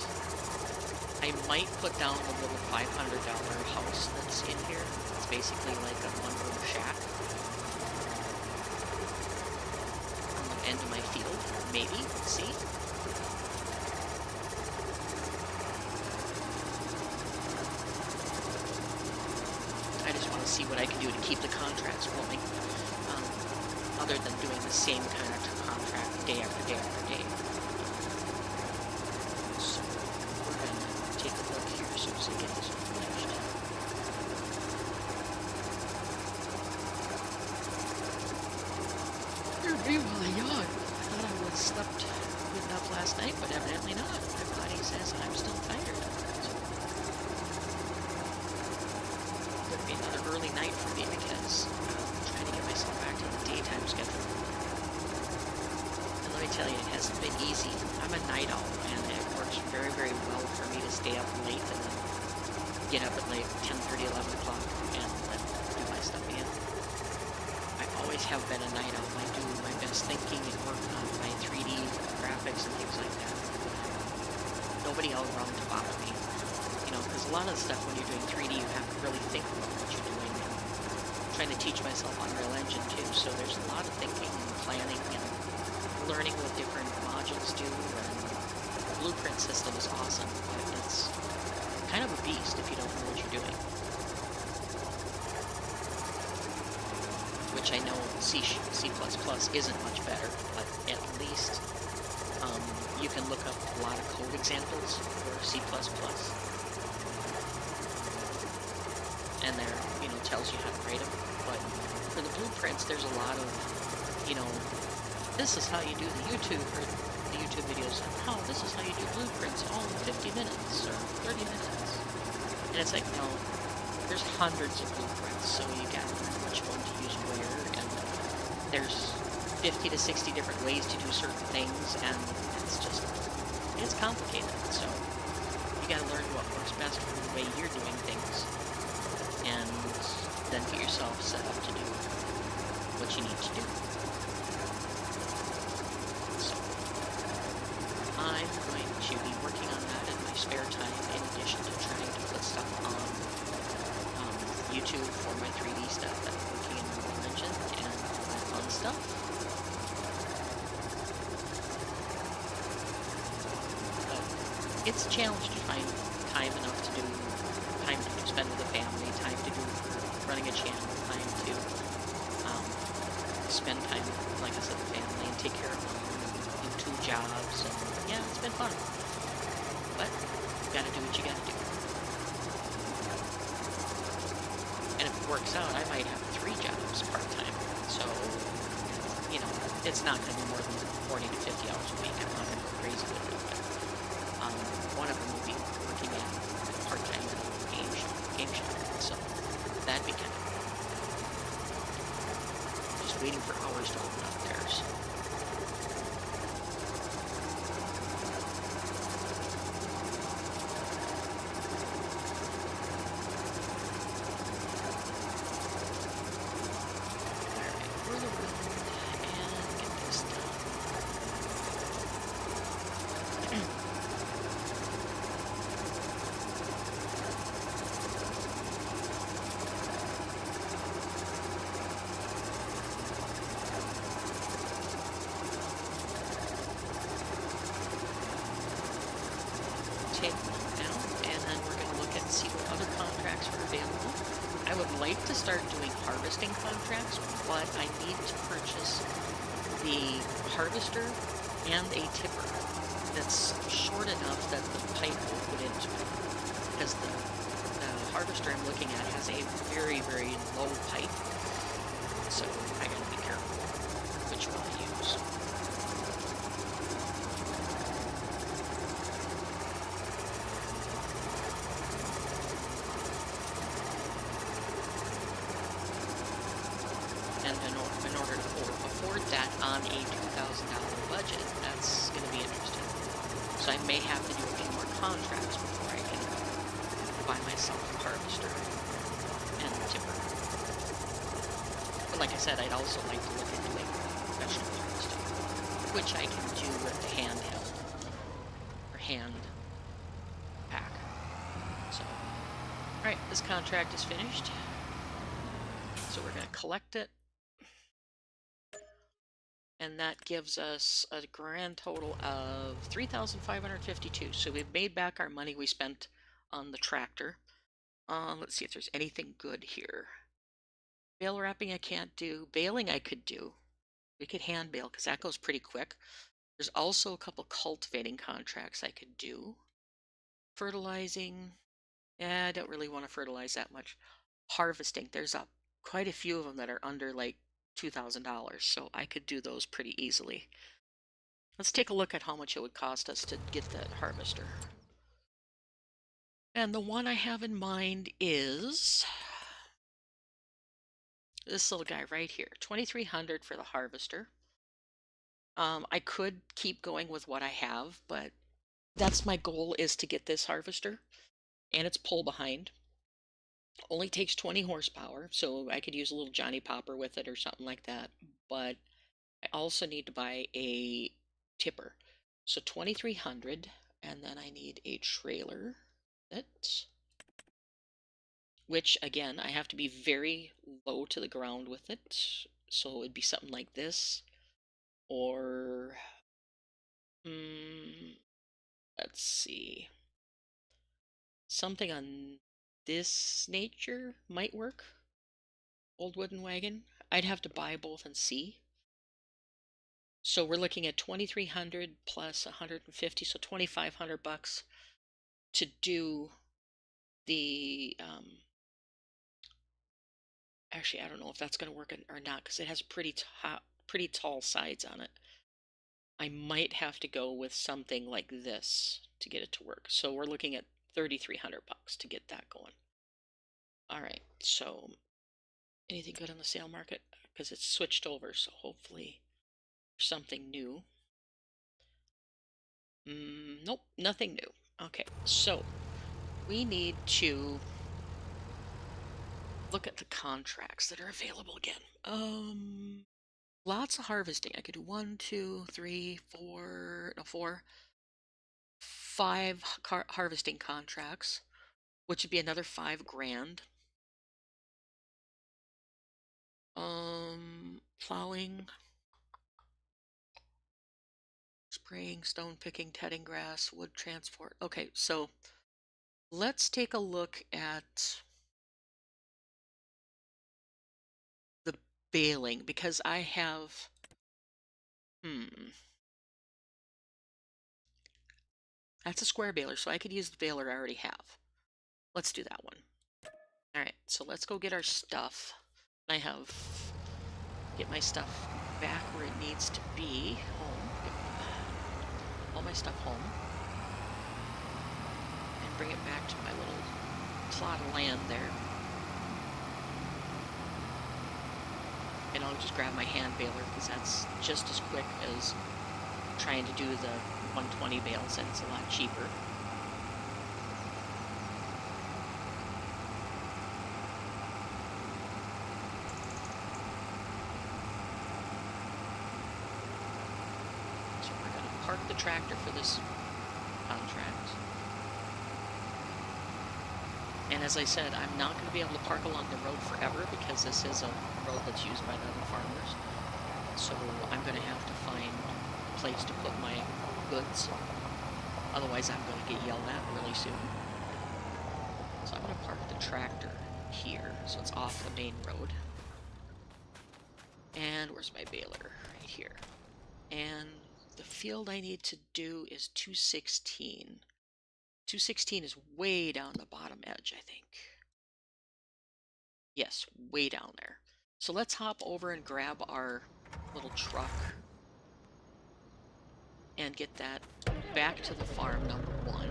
I might put down a little $500 house that's in here. It's basically like a one-room shack on the end of my field. Maybe. See? I just want to see what I can do to keep the contracts going, other than doing the same kind of contract day after day after day. So we're going to take a look here as soon as I get this one finished. Dear me, while I yawn. I thought I would have slept good enough last night, but evidently not. My body says I'm still tired. So it's going to be another early night for me because I'm trying to get myself back to the daytime schedule. And let me tell you, it hasn't been easy. I'm a night owl, and it works very, very well for me to stay up late and then get up at like 10:30, 11 o'clock and then do my stuff again. always have been a night owl. I do my best thinking and work on my 3D graphics and things like that. Nobody all around to bother me. You know, because a lot of the stuff when you're doing 3D, you have to really think about what you're doing. And I'm trying to teach myself Unreal Engine too, so there's a lot of thinking and planning and learning what different modules do. And the blueprint system is awesome, but it's kind of a beast if you don't know what you're doing. Which I know C++ isn't much better, but at least you can look up a lot of code examples for C++. And there, you know, tells you how to write them. But for the blueprints, there's a lot of, you know, this is how you do the YouTube videos. Oh, this is how you do blueprints all in 50 minutes or 30 minutes. And it's like, no, there's hundreds of blueprints, so you gotta learn which one to use where, and there's 50 to 60 different ways to do certain things, and it's complicated. So you gotta learn what works best for the way you're doing things, and then get yourself set up to do what you need to do. So I'm going to be working on that in my spare time, in addition to trying to put stuff on YouTube for my 3D stuff that I'm working in Unreal Engine and all that fun stuff. But it's a challenge to find time enough to do, time to spend with the family, time to do running a channel, time to spend time, like I said, with family and take care of them, do 2 jobs, and yeah, it's been fun. But you gotta do what you gotta do. And if it works out, I might have 3 jobs part-time. So, you know, it's not going to be more than 40 to 50 hours a week. I'm not going to go crazy with it. But one of them will be working at part-time at a game shop. So that'd be kind of just waiting for hours to open up there. So. Take one out, and then we're going to look at and see what other contracts are available. I would like to start doing harvesting contracts, but I need to purchase the harvester and a tipper that's short enough that the pipe will put into it. Because the harvester I'm looking at has a very, very low pipe, so I gotta be careful which one I use. And in order to afford that on a $2,000 budget, that's going to be interesting. So I may have to do a few more contracts before I can buy myself a harvester and a tipper. But like I said, I'd also like to look into doing vegetable harvesting, which I can do with the handheld or hand pack. So, all right, this contract is finished. So we're going to collect it. And that gives us a grand total of 3,552. So we've made back our money we spent on the tractor. Let's see if there's anything good here. Bale wrapping I can't do. Baling I could do. We could hand bale because that goes pretty quick. There's also a couple cultivating contracts I could do. Fertilizing. Yeah, I don't really want to fertilize that much. Harvesting. There's quite a few of them that are under like $2,000, so I could do those pretty easily. Let's take a look at how much it would cost us to get the harvester. And the one I have in mind is this little guy right here, $2,300 for the harvester. I could keep going with what I have, but that's my goal, is to get this harvester and its pull behind. Only takes 20 horsepower, so I could use a little Johnny Popper with it or something like that. But I also need to buy a tipper. So 2300, and then I need a trailer. That, which again, I have to be very low to the ground with it. So it'd be something like this, or let's see, something on this nature might work. Old wooden wagon. I'd have to buy both and see. So we're looking at 2300 plus 150, so 2500 bucks to do the actually I don't know if that's going to work or not because it has pretty tall sides on it. I might have to go with something like this to get it to work. So we're looking at 3300 bucks to get that going. All right. So anything good on the sale market because it's switched over, so hopefully something new. Nope, nothing new. Okay, so we need to look at the contracts that are available again. Lots of harvesting. I could do 1, 2, 3, 4, no, 4, 5 harvesting contracts, which would be another 5 grand. Plowing, spraying, stone picking, tedding grass, wood transport. Okay, so let's take a look at the baling because I have, that's a square baler, so I could use the baler I already have. Let's do that one. All right, so let's go get our stuff. Get my stuff back where it needs to be, home. Get all my stuff home. And bring it back to my little plot of land there. And I'll just grab my hand baler because that's just as quick as trying to do the 120 bales, and it's a lot cheaper. So we're going to park the tractor for this contract. And as I said, I'm not going to be able to park along the road forever because this is a road that's used by the other farmers. So I'm going to have to find a place to put my goods. Otherwise, I'm going to get yelled at really soon. So I'm going to park the tractor here, so it's off the main road. And where's my baler? Right here. And the field I need to do is 216. 216 is way down the bottom edge, I think. Yes, way down there. So let's hop over and grab our little truck and get that back to the farm, number 1.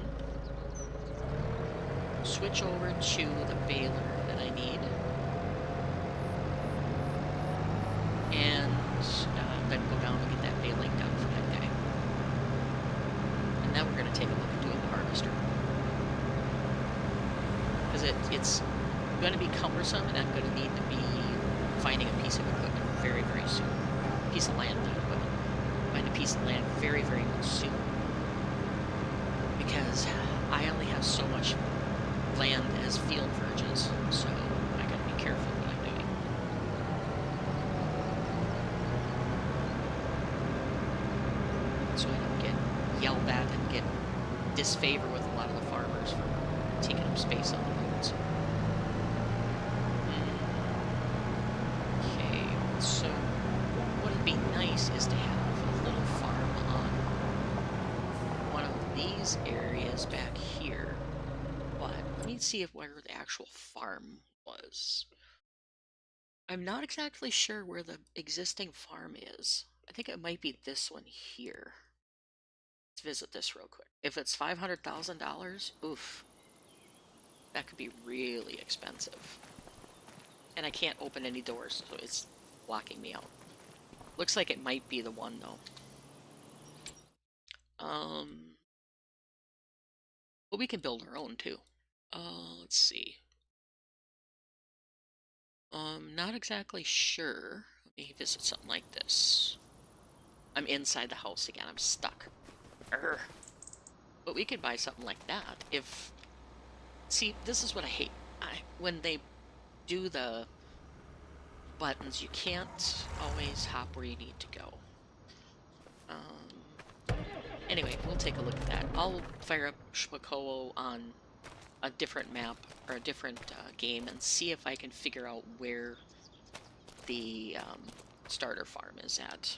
Switch over to the baler that I need. And then go down and get that baling done for that guy. And now we're going to take a look at doing the harvester. Because it's going to be cumbersome, and I'm going to need to be finding a piece of equipment very, very soon. A piece of land, not equipment. Find a piece of land very, very soon. Because I only have so much land as field verges, so I got to be careful what I'm doing. So I don't get yelled at and get disfavor with a lot of the farmers for taking up space on the roads. Okay, so what would be nice is to have a little farm on one of these areas back here. But let me see where the actual farm was. I'm not exactly sure where the existing farm is. I think it might be this one here. Let's visit this real quick. If it's $500,000, oof, that could be really expensive. And I can't open any doors, so it's blocking me out. Looks like it might be the one, though. But we can build our own, too. Let's see. Not exactly sure. Let me visit something like this. I'm inside the house again. I'm stuck. Urgh. But we could buy something like that if... See, this is what I hate. When they do the buttons, you can't always hop where you need to go. Anyway, we'll take a look at that. I'll fire up Szpakowo on a different map or a different game and see if I can figure out where the starter farm is at.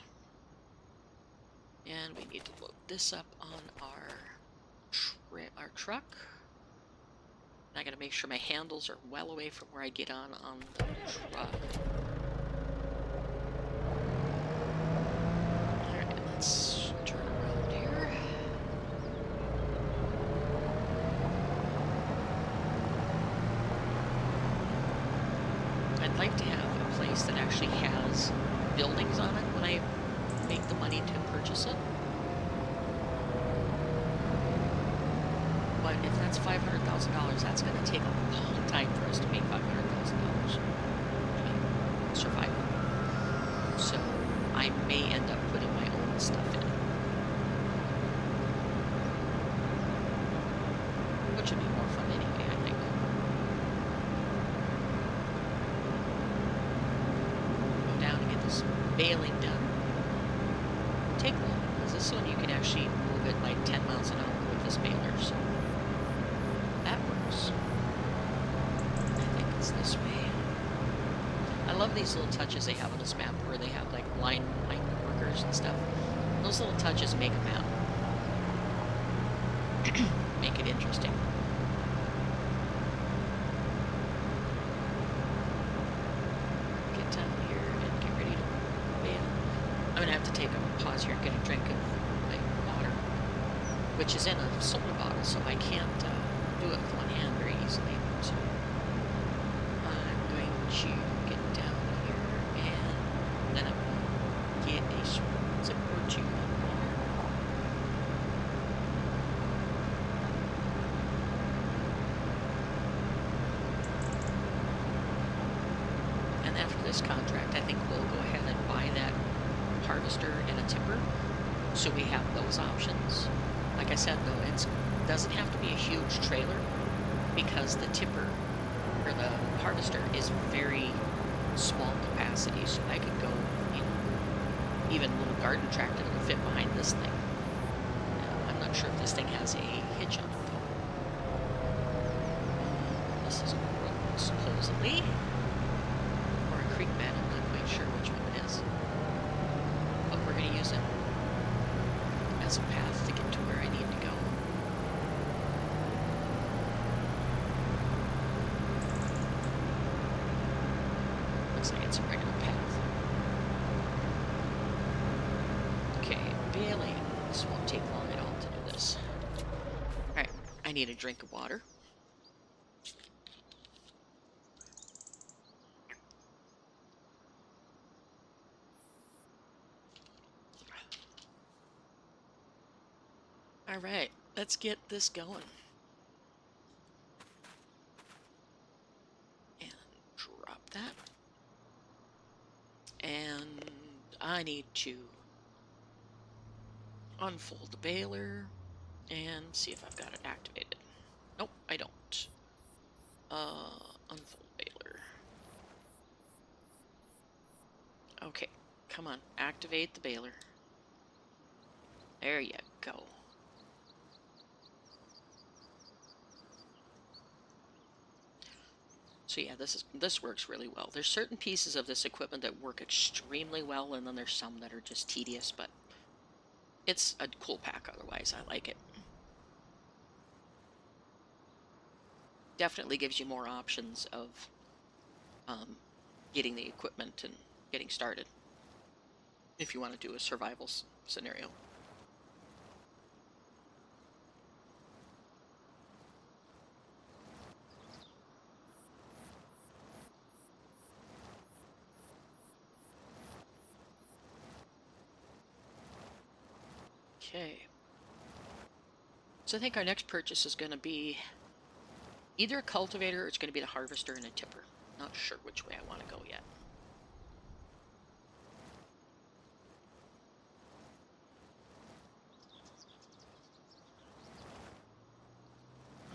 And we need to load this up on our truck. I gotta make sure my handles are well away from where I get on the truck. Alright, let's turn around here. I'd like to have a place that actually has buildings on it when I make the money to purchase it. But if that's $500,000, that's going to take a long time for us to make $500,000. Survival. So I may end up putting my own stuff in, which would be more fun anyway, I think. Go down and get this baling done. Take long, because this one you can actually move it like 10 miles an hour with this baler, so that works. I think it's this way. I love these little touches they have on this map where they have like line workers and stuff. Those little touches make a map. Make it interesting. Get down here and get ready to bail. I'm gonna have to take a pause here and get a drink of like water, which is in a soda bottle, so I can't do it with one hand very easily. So I'm going to get down here and then I'm going to get a zip or two of water. And after this contract, I think we'll go ahead and buy that harvester and a tipper, so we have those options. Like I said, though, it doesn't have to be a huge trailer because the tipper or the harvester is very small capacity, so I could go, you know, even a little garden tractor that would fit behind this thing. I'm not sure if this thing has a hitch on it, though. This is a road, supposedly, or a creek bed. I'm not quite sure which one it is, but we're going to use it as a path to get to where I need to go. Looks like it's a regular path. Okay, baling. This won't take long at all to do this. Alright, I need a drink of water. Alright, let's get this going. And drop that. And I need to unfold the baler and see if I've got it activated. Nope, I don't. Unfold baler. Okay, come on, activate the baler. There you go. So yeah, this works really well. There's certain pieces of this equipment that work extremely well, and then there's some that are just tedious, but it's a cool pack otherwise. I like it. Definitely gives you more options of getting the equipment and getting started if you want to do a survival scenario. Okay. So I think our next purchase is going to be either a cultivator or it's going to be the harvester and a tipper. Not sure which way I want to go yet.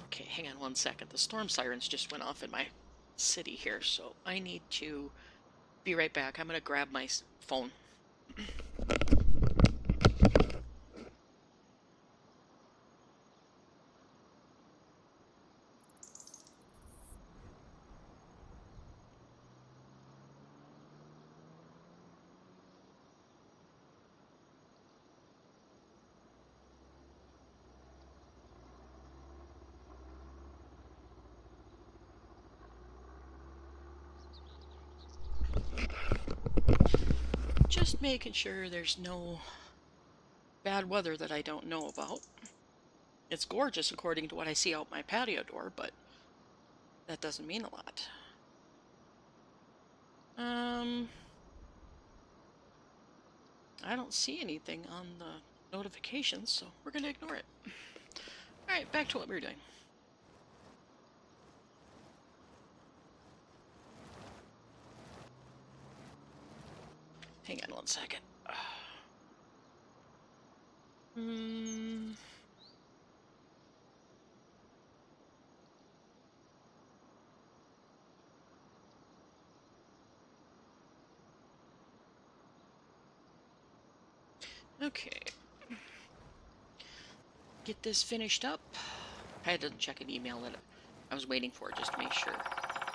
Okay, hang on one second. The storm sirens just went off in my city here, so I need to be right back. I'm going to grab my phone. Just making sure there's no bad weather that I don't know about. It's gorgeous according to what I see out my patio door, but that doesn't mean a lot. I don't see anything on the notifications, so we're going to ignore it. Alright, back to what we were doing. Hang on one second. Okay. Get this finished up. I had to check an email that I was waiting for just to make sure,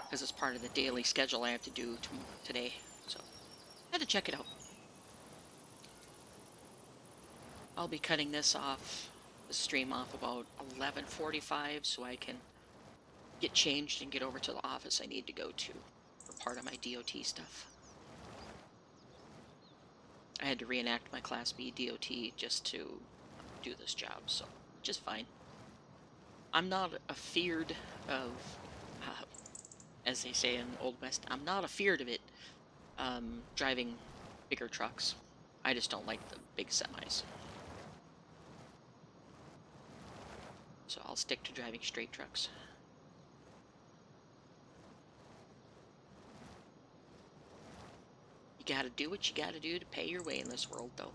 because it's part of the daily schedule I have to do today, so I had to check it out. I'll be cutting this off, the stream off about 11:45, so I can get changed and get over to the office I need to go to for part of my DOT stuff. I had to reenact my Class B DOT just to do this job, so just fine. I'm not afeared of, as they say in Old West, I'm not afeared of it, driving bigger trucks. I just don't like the big semis. So I'll stick to driving straight trucks. You gotta do what you gotta do to pay your way in this world, though.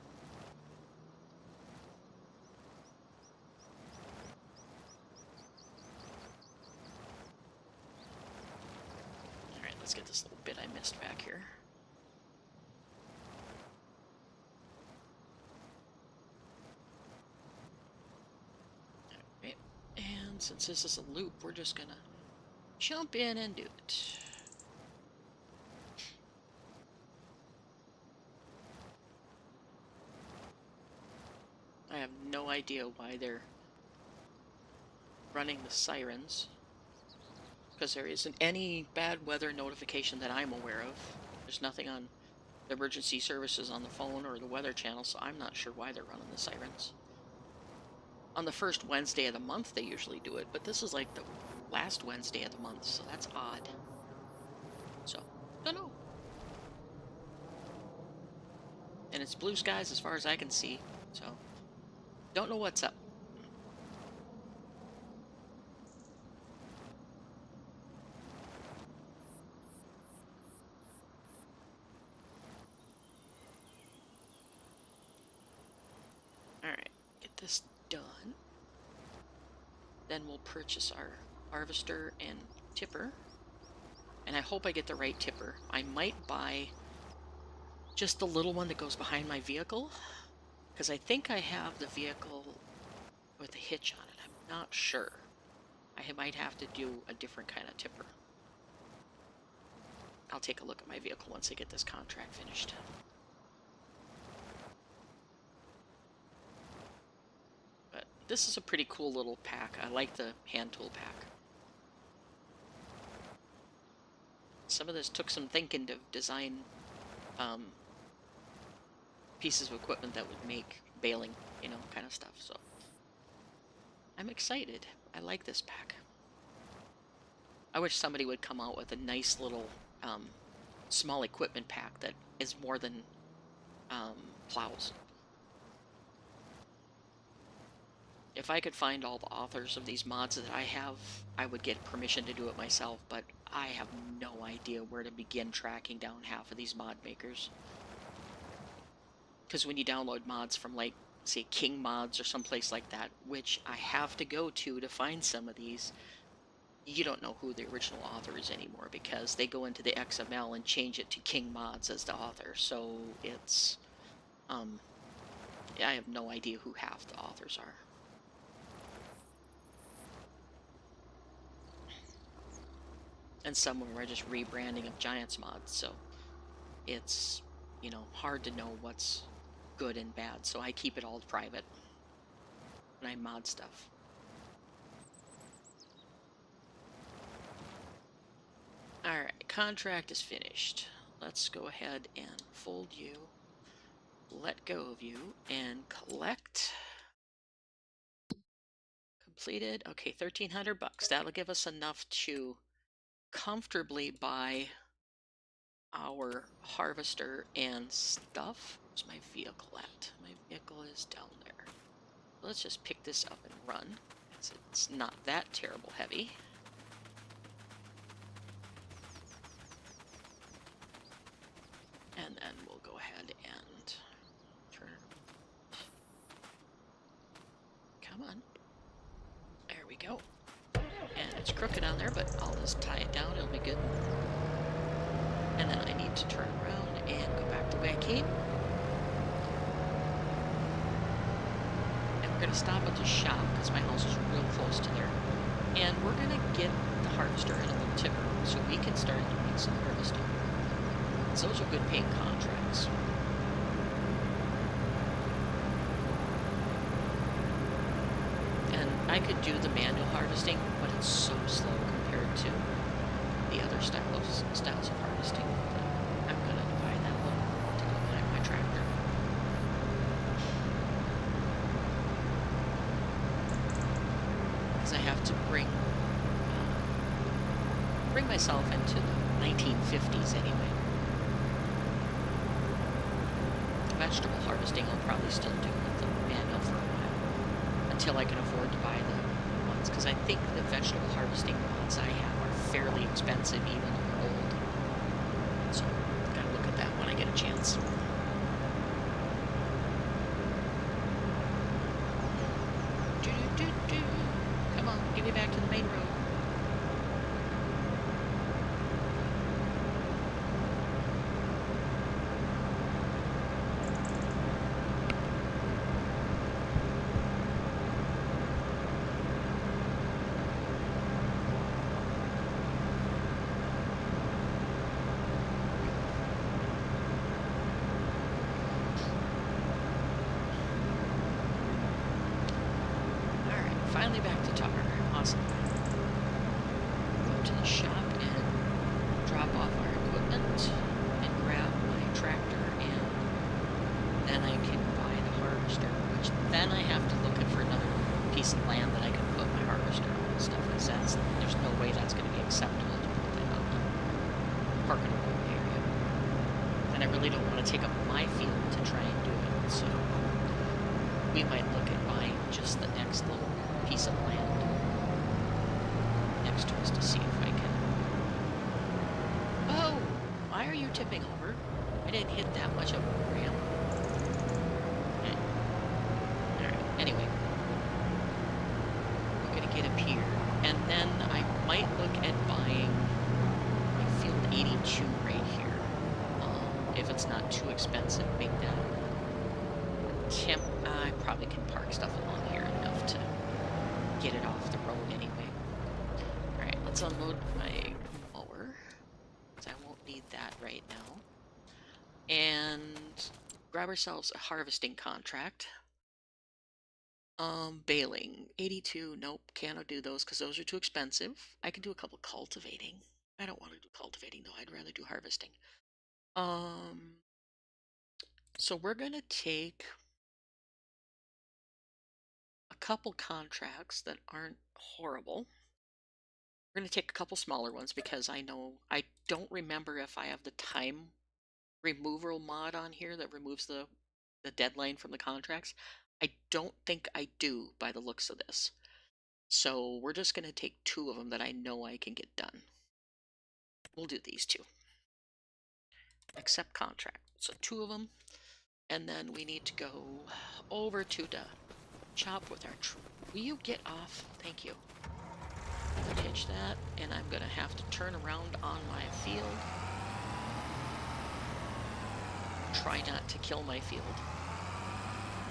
Alright, let's get this little bit I missed back here. Alright, and since this is a loop, we're just gonna jump in and do it. I have no idea why they're running the sirens, because there isn't any bad weather notification that I'm aware of. There's nothing on the emergency services on the phone or the weather channel, so I'm not sure why they're running the sirens. On the first Wednesday of the month they usually do it, but this is like the last Wednesday of the month, so that's odd. So, don't know. And it's blue skies as far as I can see, so don't know what's up. Alright, get this done. Then we'll purchase our harvester and tipper. And I hope I get the right tipper. I might buy just the little one that goes behind my vehicle, because I think I have the vehicle with a hitch on it. I'm not sure. I might have to do a different kind of tipper. I'll take a look at my vehicle once I get this contract finished. But this is a pretty cool little pack. I like the hand tool pack. Some of this took some thinking to design pieces of equipment that would make baling, you know, kind of stuff. So I'm excited. I like this pack. I wish somebody would come out with a nice little small equipment pack that is more than plows. If I could find all the authors of these mods that I have, I would get permission to do it myself, but I have no idea where to begin tracking down half of these mod makers. Because when you download mods from, like, say, King Mods or someplace like that, which I have to go to find some of these, you don't know who the original author is anymore because they go into the XML and change it to King Mods as the author. So it's, I have no idea who half the authors are. And some of them are just rebranding of Giants mods, so it's, you know, hard to know what's good and bad. So I keep it all private when I mod stuff. Alright, contract is finished. Let's go ahead and fold you, let go of you, and collect. Completed. Okay, 1,300 bucks. That'll give us enough to comfortably buy our harvester and stuff. Where's my vehicle at? My vehicle is down there. Let's just pick this up and run. It's not that terrible heavy. And then we'll go ahead and turn it. Come on. There we go. And it's crooked on there, but I'll just tie it down. It'll be good. And then I need to turn around and go back the way I came. And we're going to stop at the shop because my house is real close to there. And we're going to get the harvester and a little tipper so we can start doing some harvesting. So those are good paying contracts. And I could do the manual harvesting, but it's so slow compared to the other styles of harvesting. I'm going to buy that one to go behind my tractor. Because I have to bring myself into the 1950s anyway. Vegetable harvesting I'll probably still do with the manual for a while until I can afford to buy the ones, because I think the vegetable harvesting ones I have are fairly expensive even if they're old. So gotta look at that when I get a chance. Come on, get me back to the main road. Finally back to Tar. Awesome. Go to the shop and drop off our equipment and grab my tractor, and then I can buy the harvester, which then I have to look for another piece of land that I can put my harvester on and stuff, because there's no way that's going to be acceptable to put that out in the parking lot area. And I really don't want to take up my field to try and do it, so we might look at buying just the next little piece of land next to us to see if I can. Oh, why are you tipping over? I didn't hit that much of a ramp. Okay. Alright, anyway. We're gonna get up here, and then I might look at buying my field 82 right here. If it's not too expensive, make that I probably can park stuff along here enough to get it off the road anyway. Alright, let's unload my mower, because I won't need that right now. And grab ourselves a harvesting contract. Baling. 82, nope, can't do those because those are too expensive. I can do a couple cultivating. I don't want to do cultivating though, I'd rather do harvesting. So we're gonna take a couple contracts that aren't horrible. We're going to take a couple smaller ones because I don't remember if I have the time removal mod on here that removes the deadline from the contracts. I don't think I do by the looks of this. So we're just going to take two of them that I know I can get done. We'll do these two. Accept contract. So 2 of them. And then we need to go over to the shop with our... Will you get off? Thank you. Hitch that. And I'm going to have to turn around on my field. Try not to kill my field.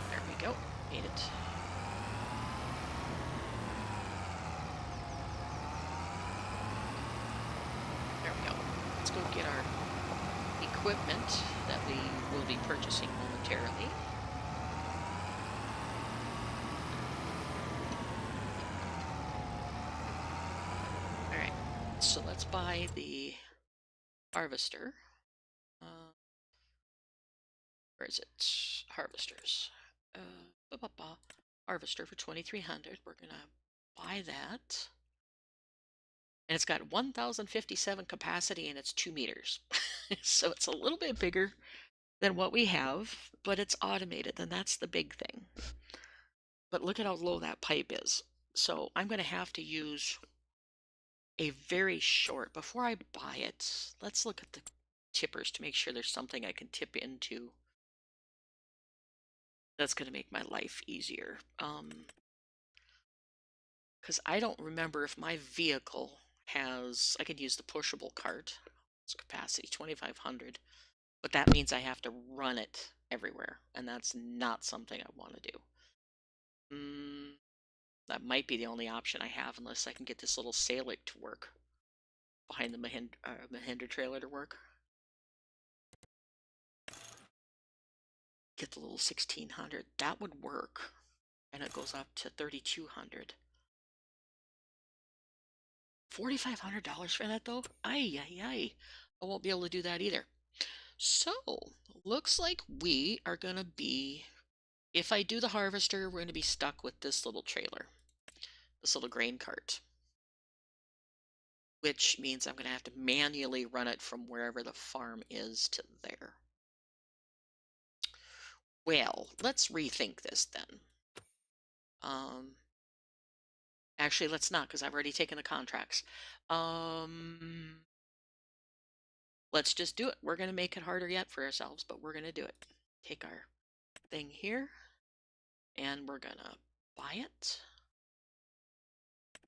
There we go. Made it. There we go. Let's go get our equipment that we will be purchasing momentarily. Alright, so let's buy the harvester. Where is it? Harvesters. Harvester for 2,300. We're gonna buy that. And it's got 1,057 capacity and it's 2 meters. So it's a little bit bigger than what we have, but it's automated, and that's the big thing. But look at how low that pipe is. So I'm going to have to use a very short, before I buy it, let's look at the tippers to make sure there's something I can tip into that's going to make my life easier. Because I don't remember if my vehicle has, I could use the pushable cart. It's capacity 2,500, but that means I have to run it everywhere, and that's not something I want to do. That might be the only option I have, unless I can get this little Salic to work behind the Mahindra trailer to work. Get the little 1,600. That would work, and it goes up to 3,200. $4,500 for that though? Ay, ay, ay. I won't be able to do that either. So, looks like we are going to be, if I do the harvester, we're going to be stuck with this little trailer, this little grain cart, which means I'm going to have to manually run it from wherever the farm is to there. Well, let's rethink this then. Actually, let's not, because I've already taken the contracts. Let's just do it. We're going to make it harder yet for ourselves, but we're going to do it. Take our thing here, and we're going to buy it.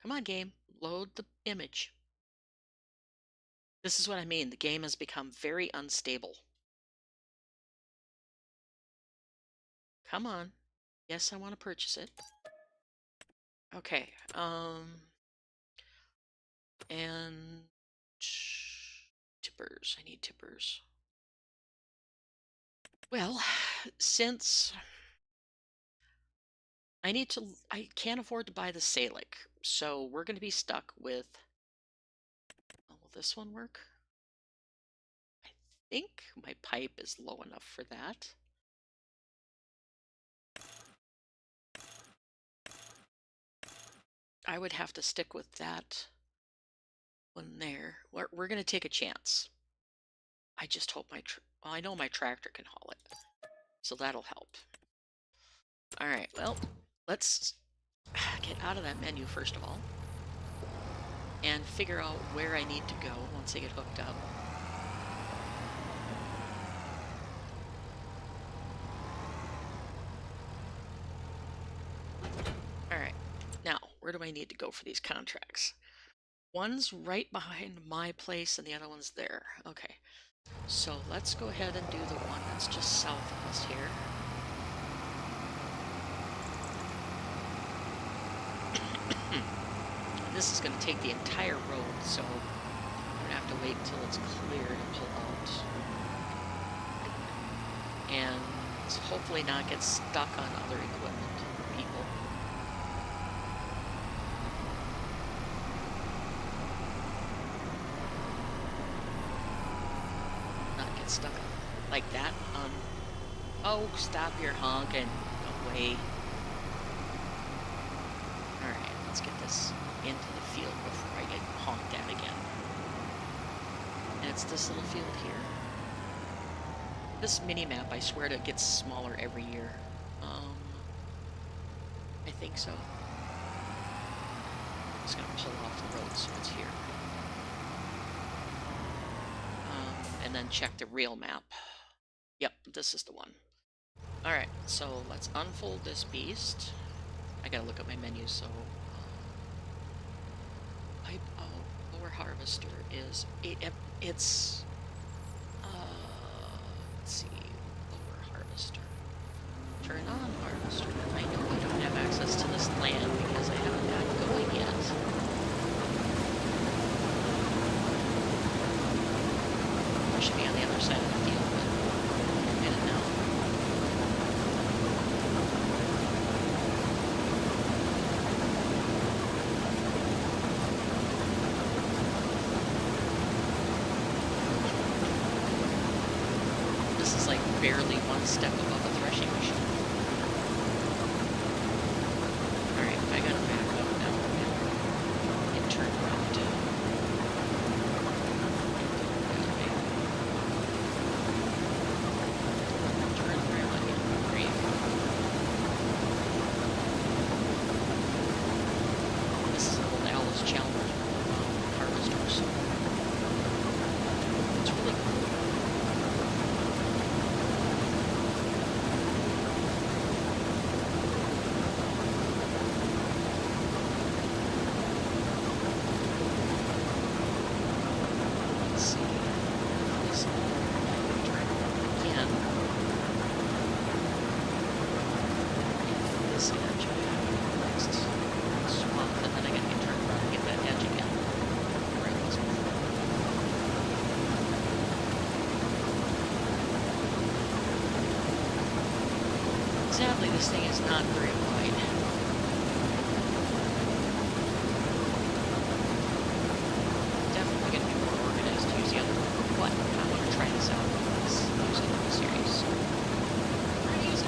Come on, game. Load the image. This is what I mean. The game has become very unstable. Come on. Yes, I want to purchase it. Okay. And tippers. I need tippers. Well, since I can't afford to buy the Salic, so we're going to be stuck with, will this one work? I think my pipe is low enough for that. I would have to stick with that one there. We're going to take a chance. I just hope well, I know my tractor can haul it, so that'll help. All right, well, let's get out of that menu first of all and figure out where I need to go once I get hooked up. All right, now where do I need to go for these contracts? One's right behind my place and the other one's there. Okay, so let's go ahead and do the one that's just south of us here. This is going to take the entire road, so I'm going to have to wait until it's clear to pull out. And hopefully not get stuck on other equipment or people. Not get stuck like that on... Oh, stop your honking. No way. Alright, let's get this into the field before I get honked at again. And it's this little field here. This mini-map, I swear it gets smaller every year. I think so. I'm just gonna pull off the road so it's here. and then check the real map. Yep, this is the one. All right, so let's unfold this beast. I gotta look at my menu. So, pipe out lower harvester is it's let's see, lower harvester. Turn on harvester. I know I don't have access to this land because I haven't got going yet. I should be on the other side of the field, but I didn't know. This is like barely one step above a threshing machine. Alright, I gotta back up now and turn around. Turn around again. There you go. This is an old Alice Chalmers harvester, so it's really cool. Let's see. This turn again. This edge I have next swamp, and then I gotta get turned around and get that edge again. Where it was before. Sadly, this thing is not very wide. Definitely gonna be more organized to use the other one, but I want to try this out. Let's use it in the series. So we're gonna use it.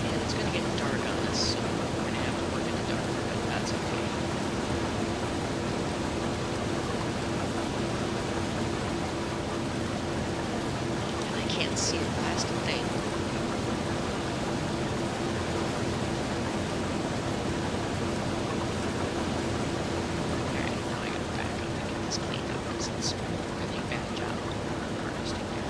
And it's gonna get dark on us, so we're gonna have to work in the dark, but that's okay. And I can't see the last thing. Alright, now I gotta back up and get this cleaned up because it's a really bad job harvesting here.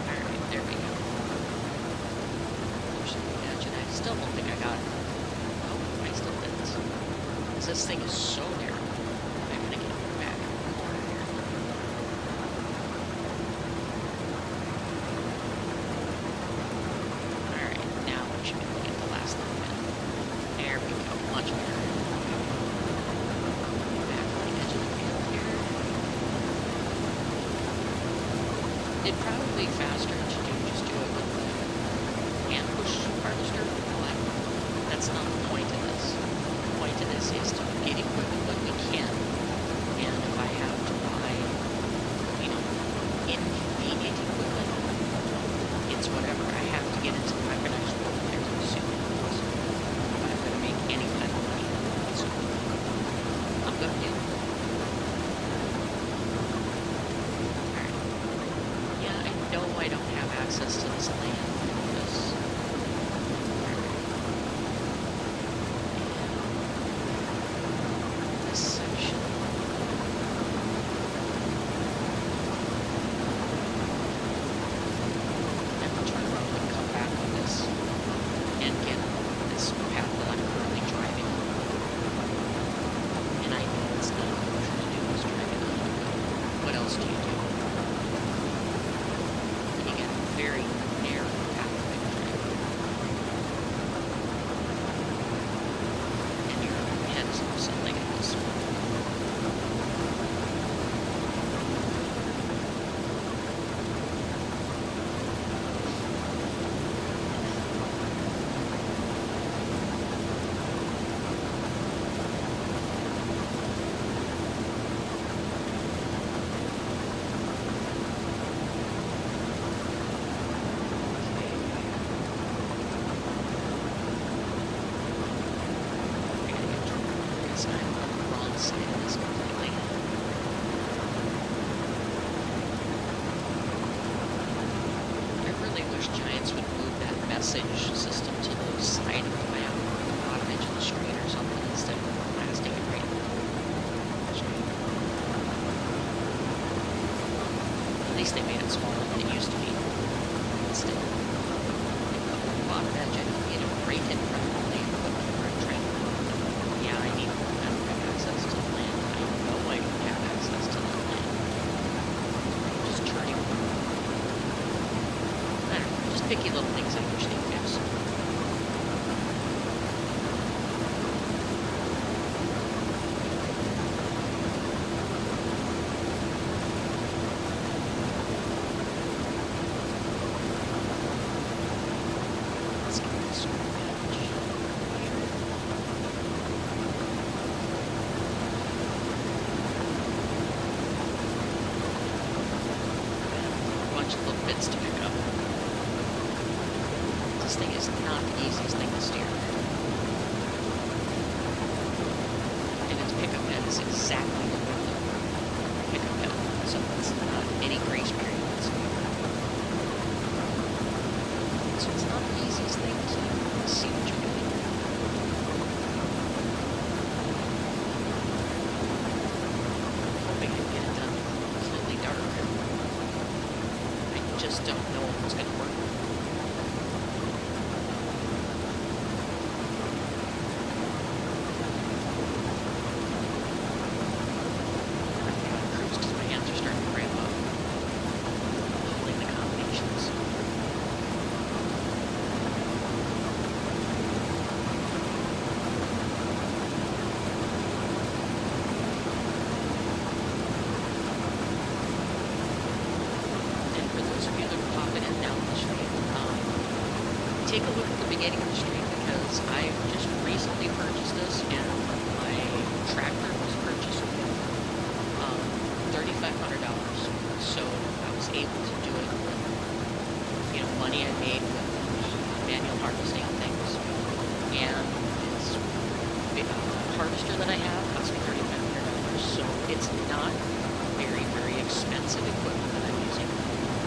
Alright, there we go. There's the edge, and I still don't think I got it. Oh, I still didn't. 'Cause this thing is so narrow. I'm gonna get back in the corner here. Alright, now I should be able to get the last little bit. There we go, much better. Back on the edge of the field here. It'd probably be faster to just do it with the hand push harvester, but that's not the point of this. The point of this is to get equipment when we can. And if I have to buy, inconvenient equipment, it's whatever. I have to get into the mechanized world fairly soon. So if I'm going to make any kind of money, so I'm going to do it. Alright. Yeah, I know I don't have access to this land. Because this section. I will turn around and come back on this and get this path that I'm currently driving on. And I know it's not a kosher to do is driving on it, but what else do? You get very narrow message system to the side of the map or the bottom edge of the screen or something instead of blasting it right into the screen. At least they made it smaller than it used to be. But still, the bottom edge, I don't need it right in front of the equipment where I'm trying to. Yeah, I need access to the land. I know I don't have access to the land. I'm just turning. I don't know, just picky little things I wish they'd fix. Let's get this one here. A bunch of little bits to pick up. This thing is not the easiest thing to steer. And its pickup head is exactly the way the pickup head, so it's not any grace periods. So it's not the easiest thing to see what you're doing. Hoping I can get it done completely dark. I just don't know if it's going to work. Take a look at the beginning of the stream because I've just recently purchased this and my tractor was purchased with $3,500. So I was able to do it with, money I made with manual harvesting and things. And this harvester that I have cost me $3,500. So it's not very, very expensive equipment that I'm using.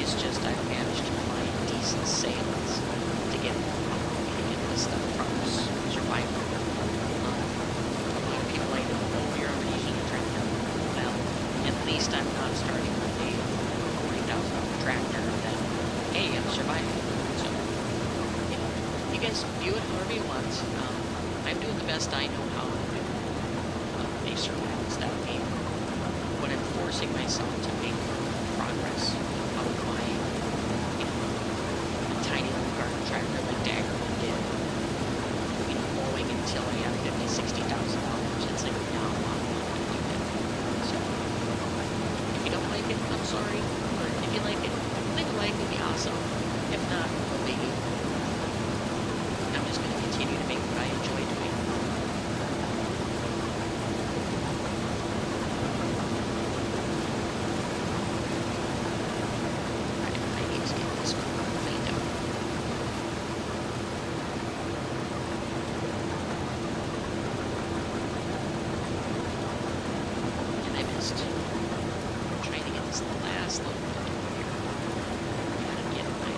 It's just I've managed to find decent sales to get this stuff from Survivor. A lot of people like, oh, you're already using a tractor. Well, at least I'm not starting with a $40,000 tractor that, hey, I'm surviving. So, you guys view it however you want. I'm doing the best I know how to do a survival style game when I'm forcing myself to make progress out of my tiny little garden tractor like Daggerman did. Mowing until I have $50,000, $60,000. It's like, no, I'm not going to do that. So, if you don't like it, I'm sorry. Or if you like it, leave a like, it'd be awesome. If not, no biggie. I'm just going to continue to make what I enjoy doing. I need to get this cleaned up. And I missed trying to get this last little bit over here. Gotta get my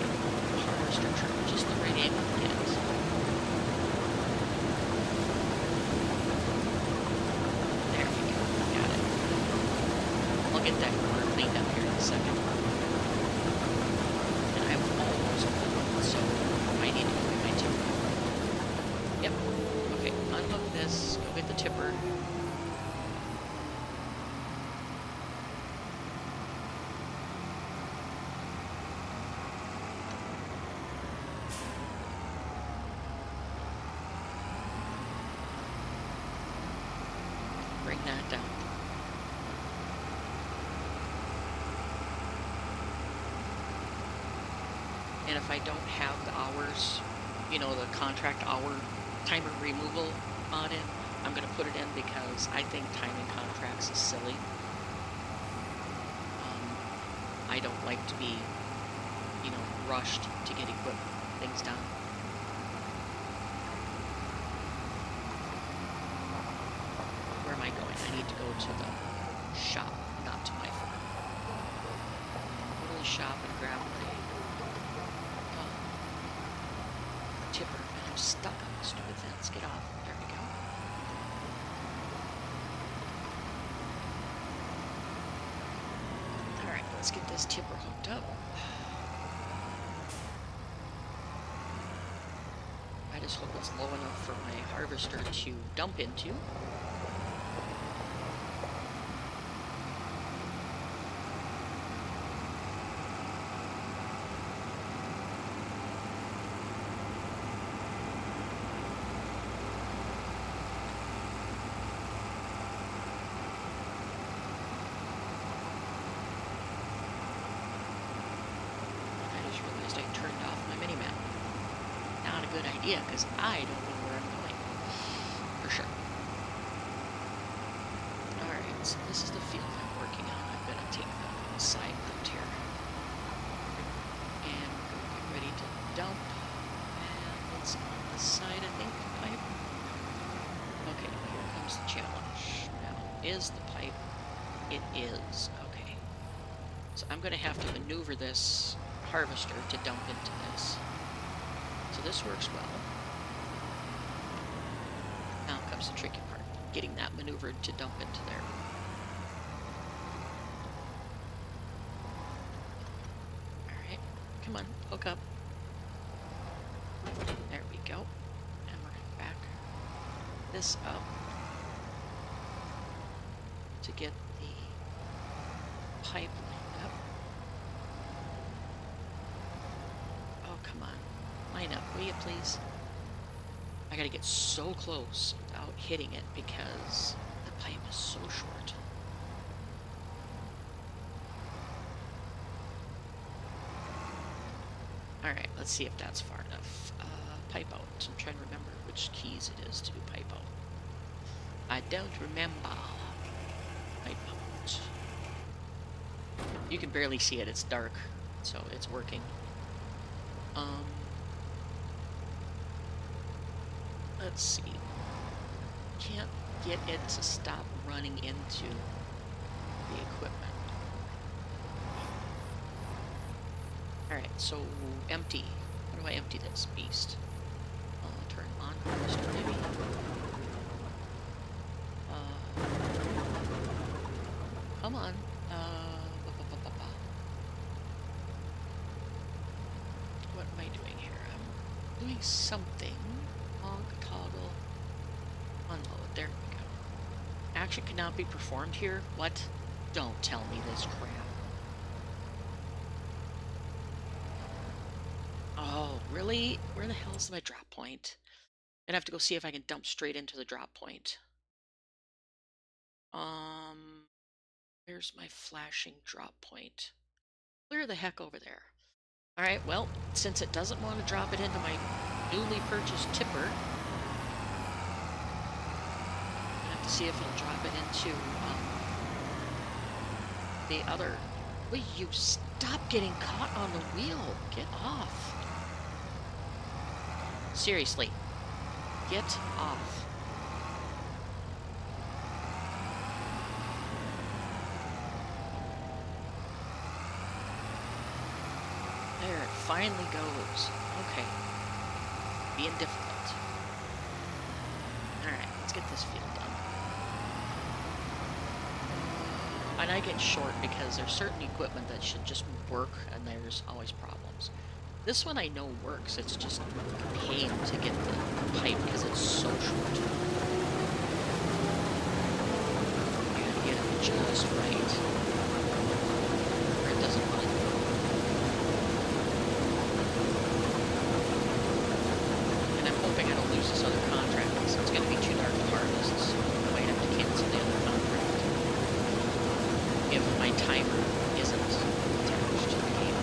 harvester turned just the right angle to get it. There we go. Got it. I'll get that corner cleaned up here in a second. And I'm almost done, so I need to go get my tipper. Yep. Okay, unhook this, go get the tipper. Bring that down. And if I don't have the hours, the contract hour timer removal on it, I'm going to put it in because I think timing contracts is silly. I don't like to be, rushed to get things done. Where am I going? I need to go to the shop, not to my farm. Go to the shop and grab my stuck on the stupid fence. Get off. There we go. Alright, let's get this tipper hooked up. I just hope it's low enough for my harvester to dump into. Yeah, because I don't know where I'm going. For sure. Alright, so this is the field I'm working on. I'm going to take the side route here. And we're going to get ready to dump. And it's on the side, I think, pipe. Okay, here comes the challenge. Now, is the pipe? It is. Okay. So I'm going to have to maneuver this harvester to dump into this. So this works well. Now comes the tricky part, getting that maneuvered to dump into there. Alright, come on, hook up. There we go. And we're going to back this up to get the pipe lined up. Oh, come on. Line up, will you please? I gotta get so close without hitting it because the pipe is so short. Alright, let's see if that's far enough. Pipe out. I'm trying to remember which keys it is to do pipe out. I don't remember. Pipe out. You can barely see it, it's dark, so it's working. Let's see. Can't get it to stop running into the equipment. Alright, so empty. How do I empty this beast? I'll turn on harvester maybe. Come on. What am I doing here? I'm doing something. Toggle. Unload. There we go. Action cannot be performed here? What? Don't tell me this crap. Oh, really? Where the hell is my drop point? I'm gonna have to go see if I can dump straight into the drop point. There's my flashing drop point. Clear the heck over there. Alright, well, since it doesn't want to drop it into my newly purchased tipper, see if it'll drop it into the other. Will you stop getting caught on the wheel? Get off. Seriously. Get off. There, it finally goes. Okay. Being difficult. Alright, let's get this field done. And I get short because there's certain equipment that should just work and there's always problems. This one I know works, it's just a pain to get the pipe because it's so short. You gotta get it just right. Or it doesn't want to. And I'm hoping I don't lose this other contract because it's going to be too dark to harvest, so I might have to cancel the other contract if my timer isn't attached to the game.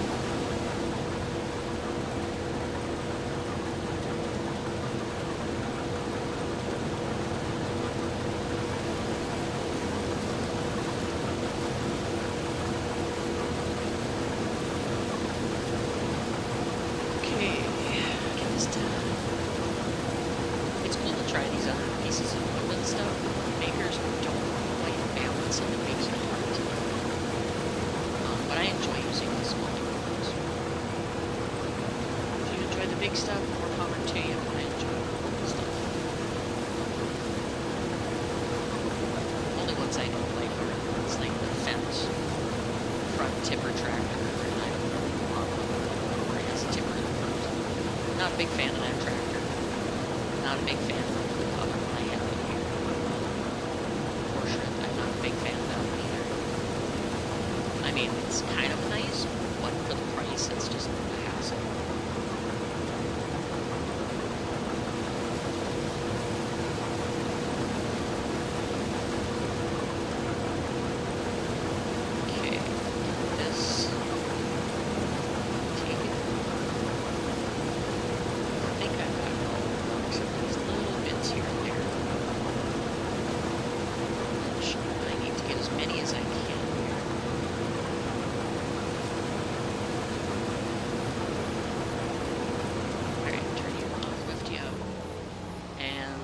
Okay, get this done. It's cool to try these other pieces of equipment and stuff. Makers don't quite balance and it makes it hard to do. But I enjoy using the smaller ones. If you enjoy the big stuff, more power to you, but I enjoy not a big fan of that tractor. Not a big fan of the color I have in here. For sure, I'm not a big fan of that one either. I mean, it's kind of nice, but for the price, it's just a hassle. Okay, this. Take it. I think I've got it all except these little bits here and there. Which I need to get as many as I can here. Alright, turn you on, lift you out, and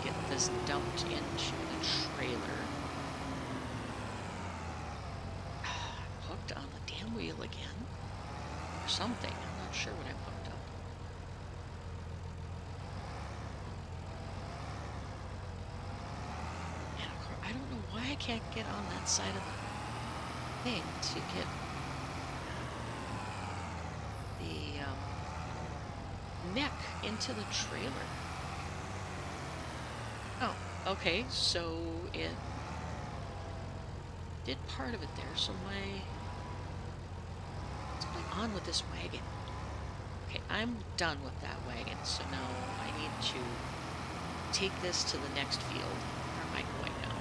get this dumped into the trailer. I'm hooked on the damn wheel again. Or something. I'm not sure what I'm hooked on. And of course, I don't know why I can't get on that side of the thing to get the neck into the trailer. Oh, okay, so it did part of it there, so what's going on with this wagon? Okay, I'm done with that wagon, so now I need to take this to the next field. Where am I going now?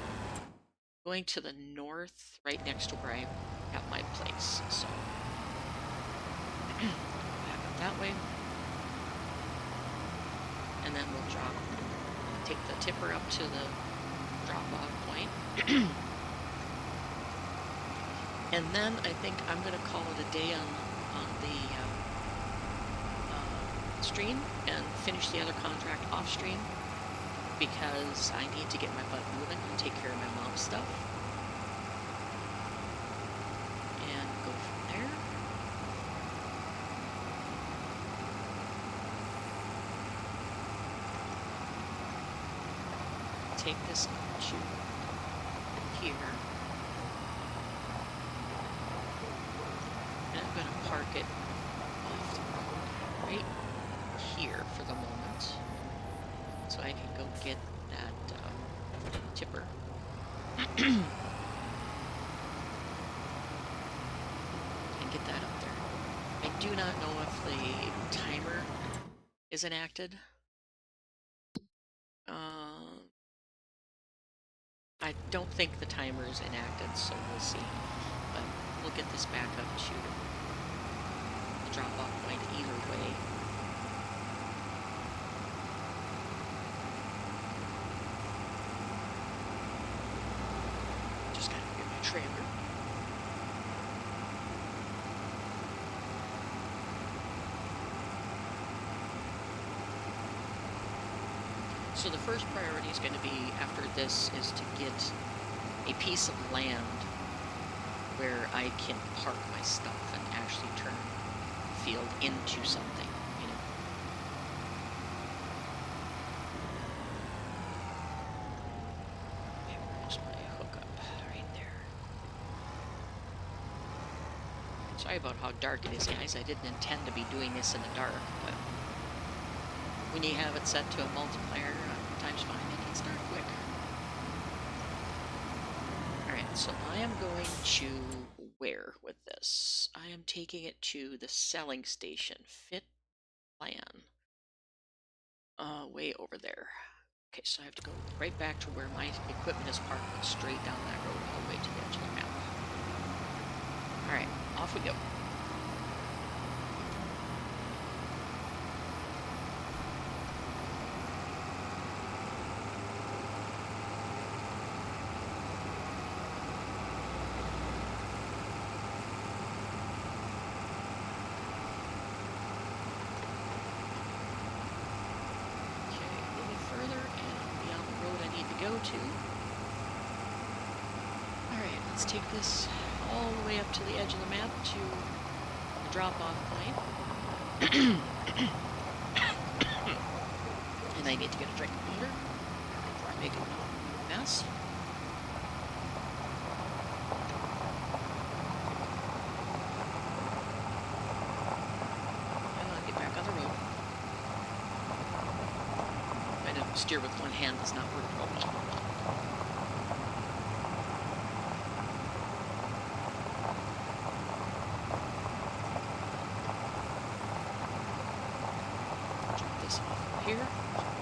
Going to the north, right next to where I have my place, so back up that way. And then we'll take the tipper up to the drop-off point. And then I think I'm going to call it a day on the stream and finish the other contract off stream, because I need to get my butt moving and take care of my mom's stuff. And go from there. Take this to here. And I'm going to park it off the road right here for the moment, so I can go get that tipper. And get that up there. I do not know if the timer is enacted. I don't think the timer is enacted, so we'll see. But we'll get this back up to the drop-off point either way. Just gotta get my trailer. So the first priority is going to be, after this, is to get a piece of land where I can park my stuff and actually turn the field into something, you know. Okay, where's my hookup? Right there. Sorry about how dark it is, guys. I didn't intend to be doing this in the dark, but when you have it set to a multiplier times 5, it can start quick. Alright, so I am going to where with this? I am taking it to the selling station. Fit plan. Way over there. Okay, so I have to go right back to where my equipment is parked, and straight down that road all the way to the edge of the map. Alright, off we go. Alright, let's take this all the way up to the edge of the map to the drop-off point. And I need to get a drink of water before I make a mess. And I'll get back on the road. steer with one hand does not work well. Drop this off here.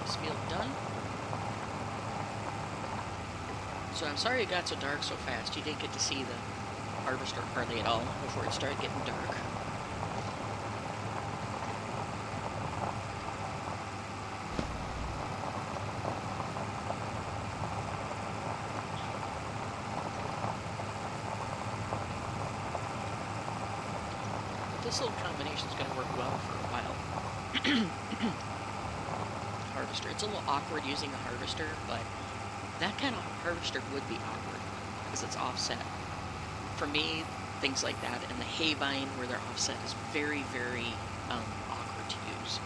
This field done. So I'm sorry it got so dark so fast. You didn't get to see the harvester hardly at all before it started getting dark. This little combination is going to work well for a while. Harvester. It's a little awkward using a harvester, but that kind of harvester would be awkward because it's offset. For me, things like that and the hay vine where they're offset is very, very awkward to use.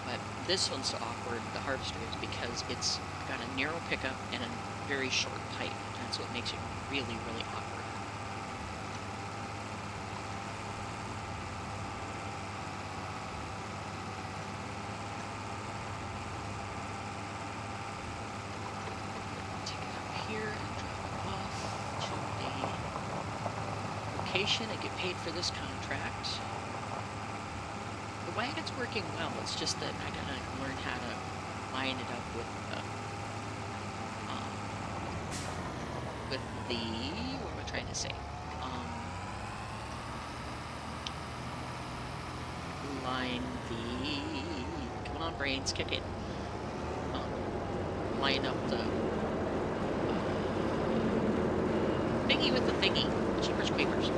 But this one's so awkward, the harvester is, because it's got a narrow pickup and a very short pipe. That's what makes it really, really awkward. And get paid for this contract. The wagon's working well. It's just that I gotta learn how to line it up with the what am I trying to say? Line the come on, brains, kick it. Line up the thingy with the thingy. Cheapers creepers.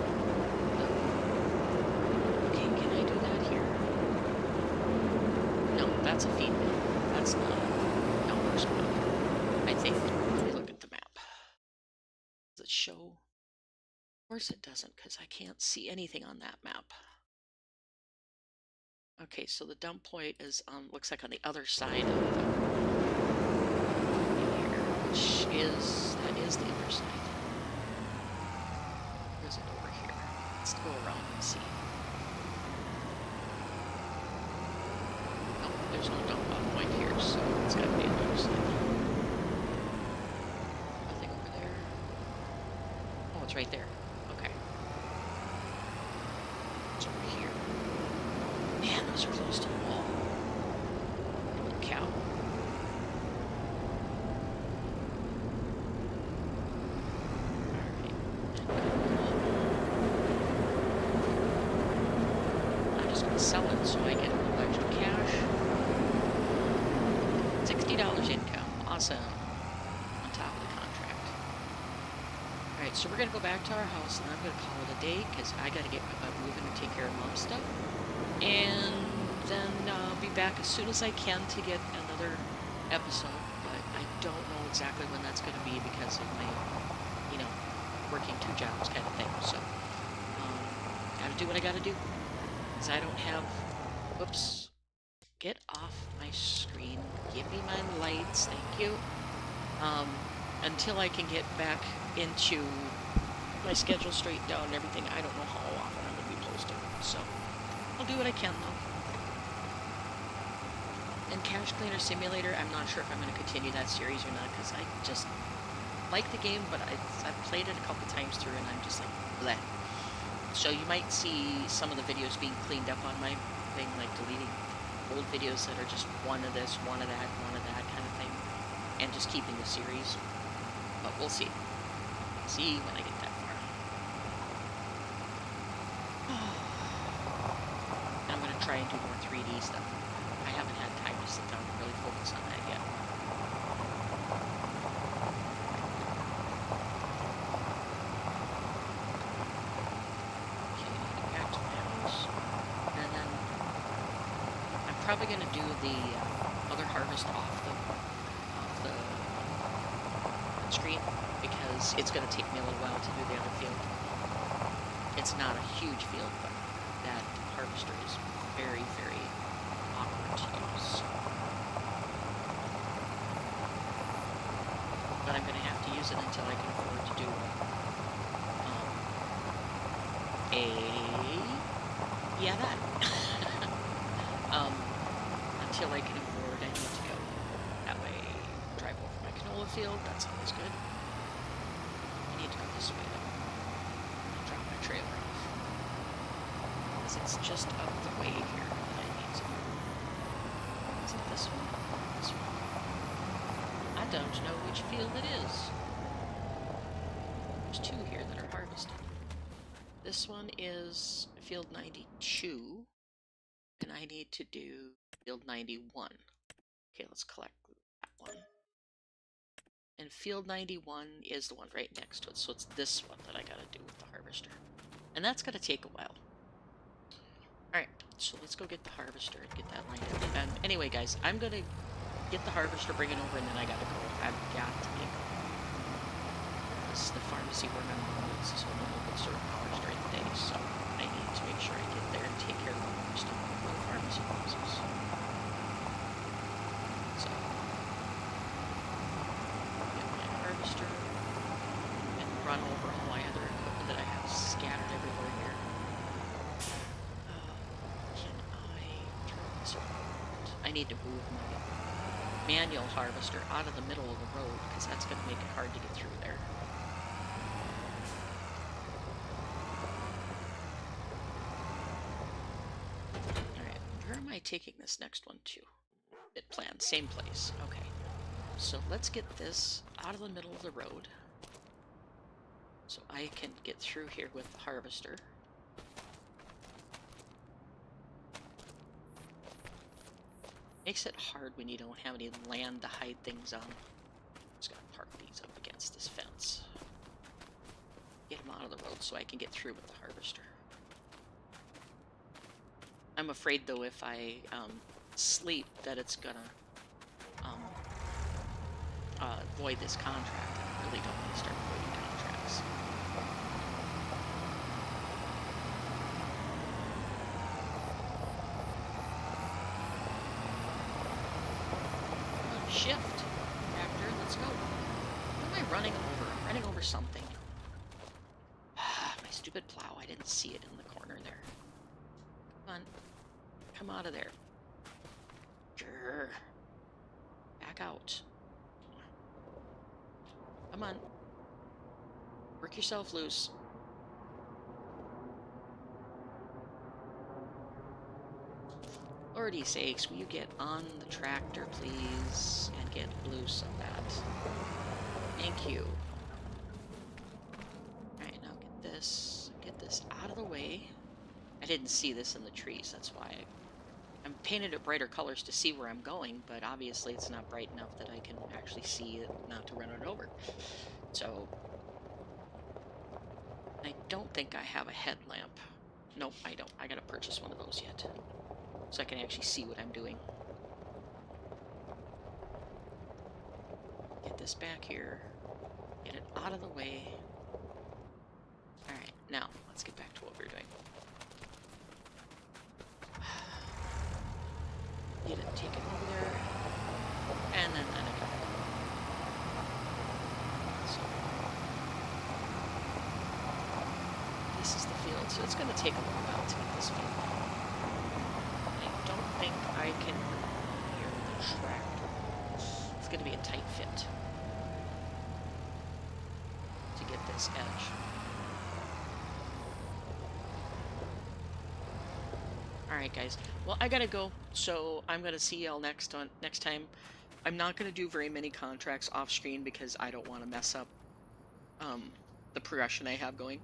Okay, can I do that here? No, that's a feed mill. That's not a numbers mill. I think. Let me look at the map. Does it show? Of course it doesn't, because I can't see anything on that map. Okay, so the dump point is looks like on the other side of the here, which is that is the other side. Is it over here? Let's go around and see. Oh, there's no dump off point here, so it's got to be on the other side. Nothing over there. Oh, it's right there. Okay. It's over here. Man, those are close to the wall. Holy cow. Sell it so I get a little extra cash. $60 income. Awesome. On top of the contract. Alright, so we're going to go back to our house and I'm going to call it a day because I got to get my butt moving and take care of mom's stuff. And then I'll be back as soon as I can to get another episode. But I don't know exactly when that's going to be because of my, you know, working 2 jobs kind of thing. So, gotta do what I gotta do. Because I don't have, whoops, get off my screen, give me my lights, thank you, until I can get back into my schedule straightened out and everything. I don't know how often I'm going to be posting, so I'll do what I can though. And Cash Cleaner Simulator, I'm not sure if I'm going to continue that series or not, because I just like the game, but I've played it a couple times through and I'm just like, bleh. So you might see some of the videos being cleaned up on my thing, like deleting old videos that are just one of this, one of that kind of thing, and just keeping the series. But we'll see. See when I get that far. I'm going to try and do more 3D stuff. I haven't had time to sit down and really focus on that yet. Probably going to do the other harvest off the screen because it's going to take me a little while to do the other field. It's not a huge field, but that harvester is very, very awkward to use. But I'm going to have to use it until I can afford to do that. Until I can afford, I need to go field. That's always good. I need to go this way though. I'm gonna drop my trailer off. Because it's just up the way here that I need to. Is it this one? This one. I don't know which field it is. There's two here that are harvested. This one is field 92, and I need to do field 91. Okay, let's collect that one. And field 91 is the one right next to it, so it's this one that I gotta do with the harvester. And that's gonna take a while. Alright, so let's go get the harvester and get that lined up. And anyway, guys, I'm gonna get the harvester, bring it over, and then I gotta go. I've got to get going. This is the pharmacy where my mom lives, so I'm open certain hours during the day, so I need to make sure I get there and take care of all the stuff before the pharmacy closes. So, get my harvester and run over all my other equipment that I have scattered everywhere here. Can I turn this around? I need to move my manual harvester out of the middle of the road because that's going to make it hard to get through there. Alright, where am I taking this next one to? Bit plan, same place. Okay. So let's get this out of the middle of the road so I can get through here with the harvester. Makes it hard when you don't have any land to hide things on. Just gotta park these up against this fence. Get them out of the road so I can get through with the harvester. I'm afraid though if I sleep that it's gonna void this contract. I really don't want to start voiding contracts. Shift, tractor, let's go. What am I running over? I'm running over something. My stupid plow, I didn't see it in the corner there. Come on. Come out of there. Grr. Back out. Come on. Work yourself loose. Lordy sakes, will you get on the tractor, please, and get loose of that? Thank you. Alright, now get this out of the way. I didn't see this in the trees, that's why I'm painted it brighter colors to see where I'm going, but obviously it's not bright enough that I can actually see it, not to run it over. So, I don't think I have a headlamp. Nope, I don't. I gotta purchase one of those yet, so I can actually see what I'm doing. Get this back here. Get it out of the way. Alright, now, let's get back to what we're doing. Need to take it over there. And then I gotta go. So, this is the field, so it's gonna take a little while to get this field. I don't think I can hear the tractor. It's going to be a tight fit to get this edge. Alright guys, well I gotta go, so I'm gonna see y'all next time. I'm not gonna do very many contracts off screen because I don't want to mess up the progression I have going.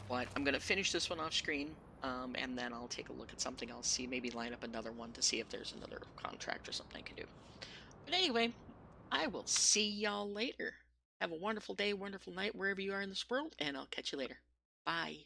But I'm gonna finish this one off screen, and then I'll take a look at something else, see, maybe line up another one to see if there's another contract or something I can do. But anyway, I will see y'all later. Have a wonderful day, wonderful night, wherever you are in this world, and I'll catch you later. Bye.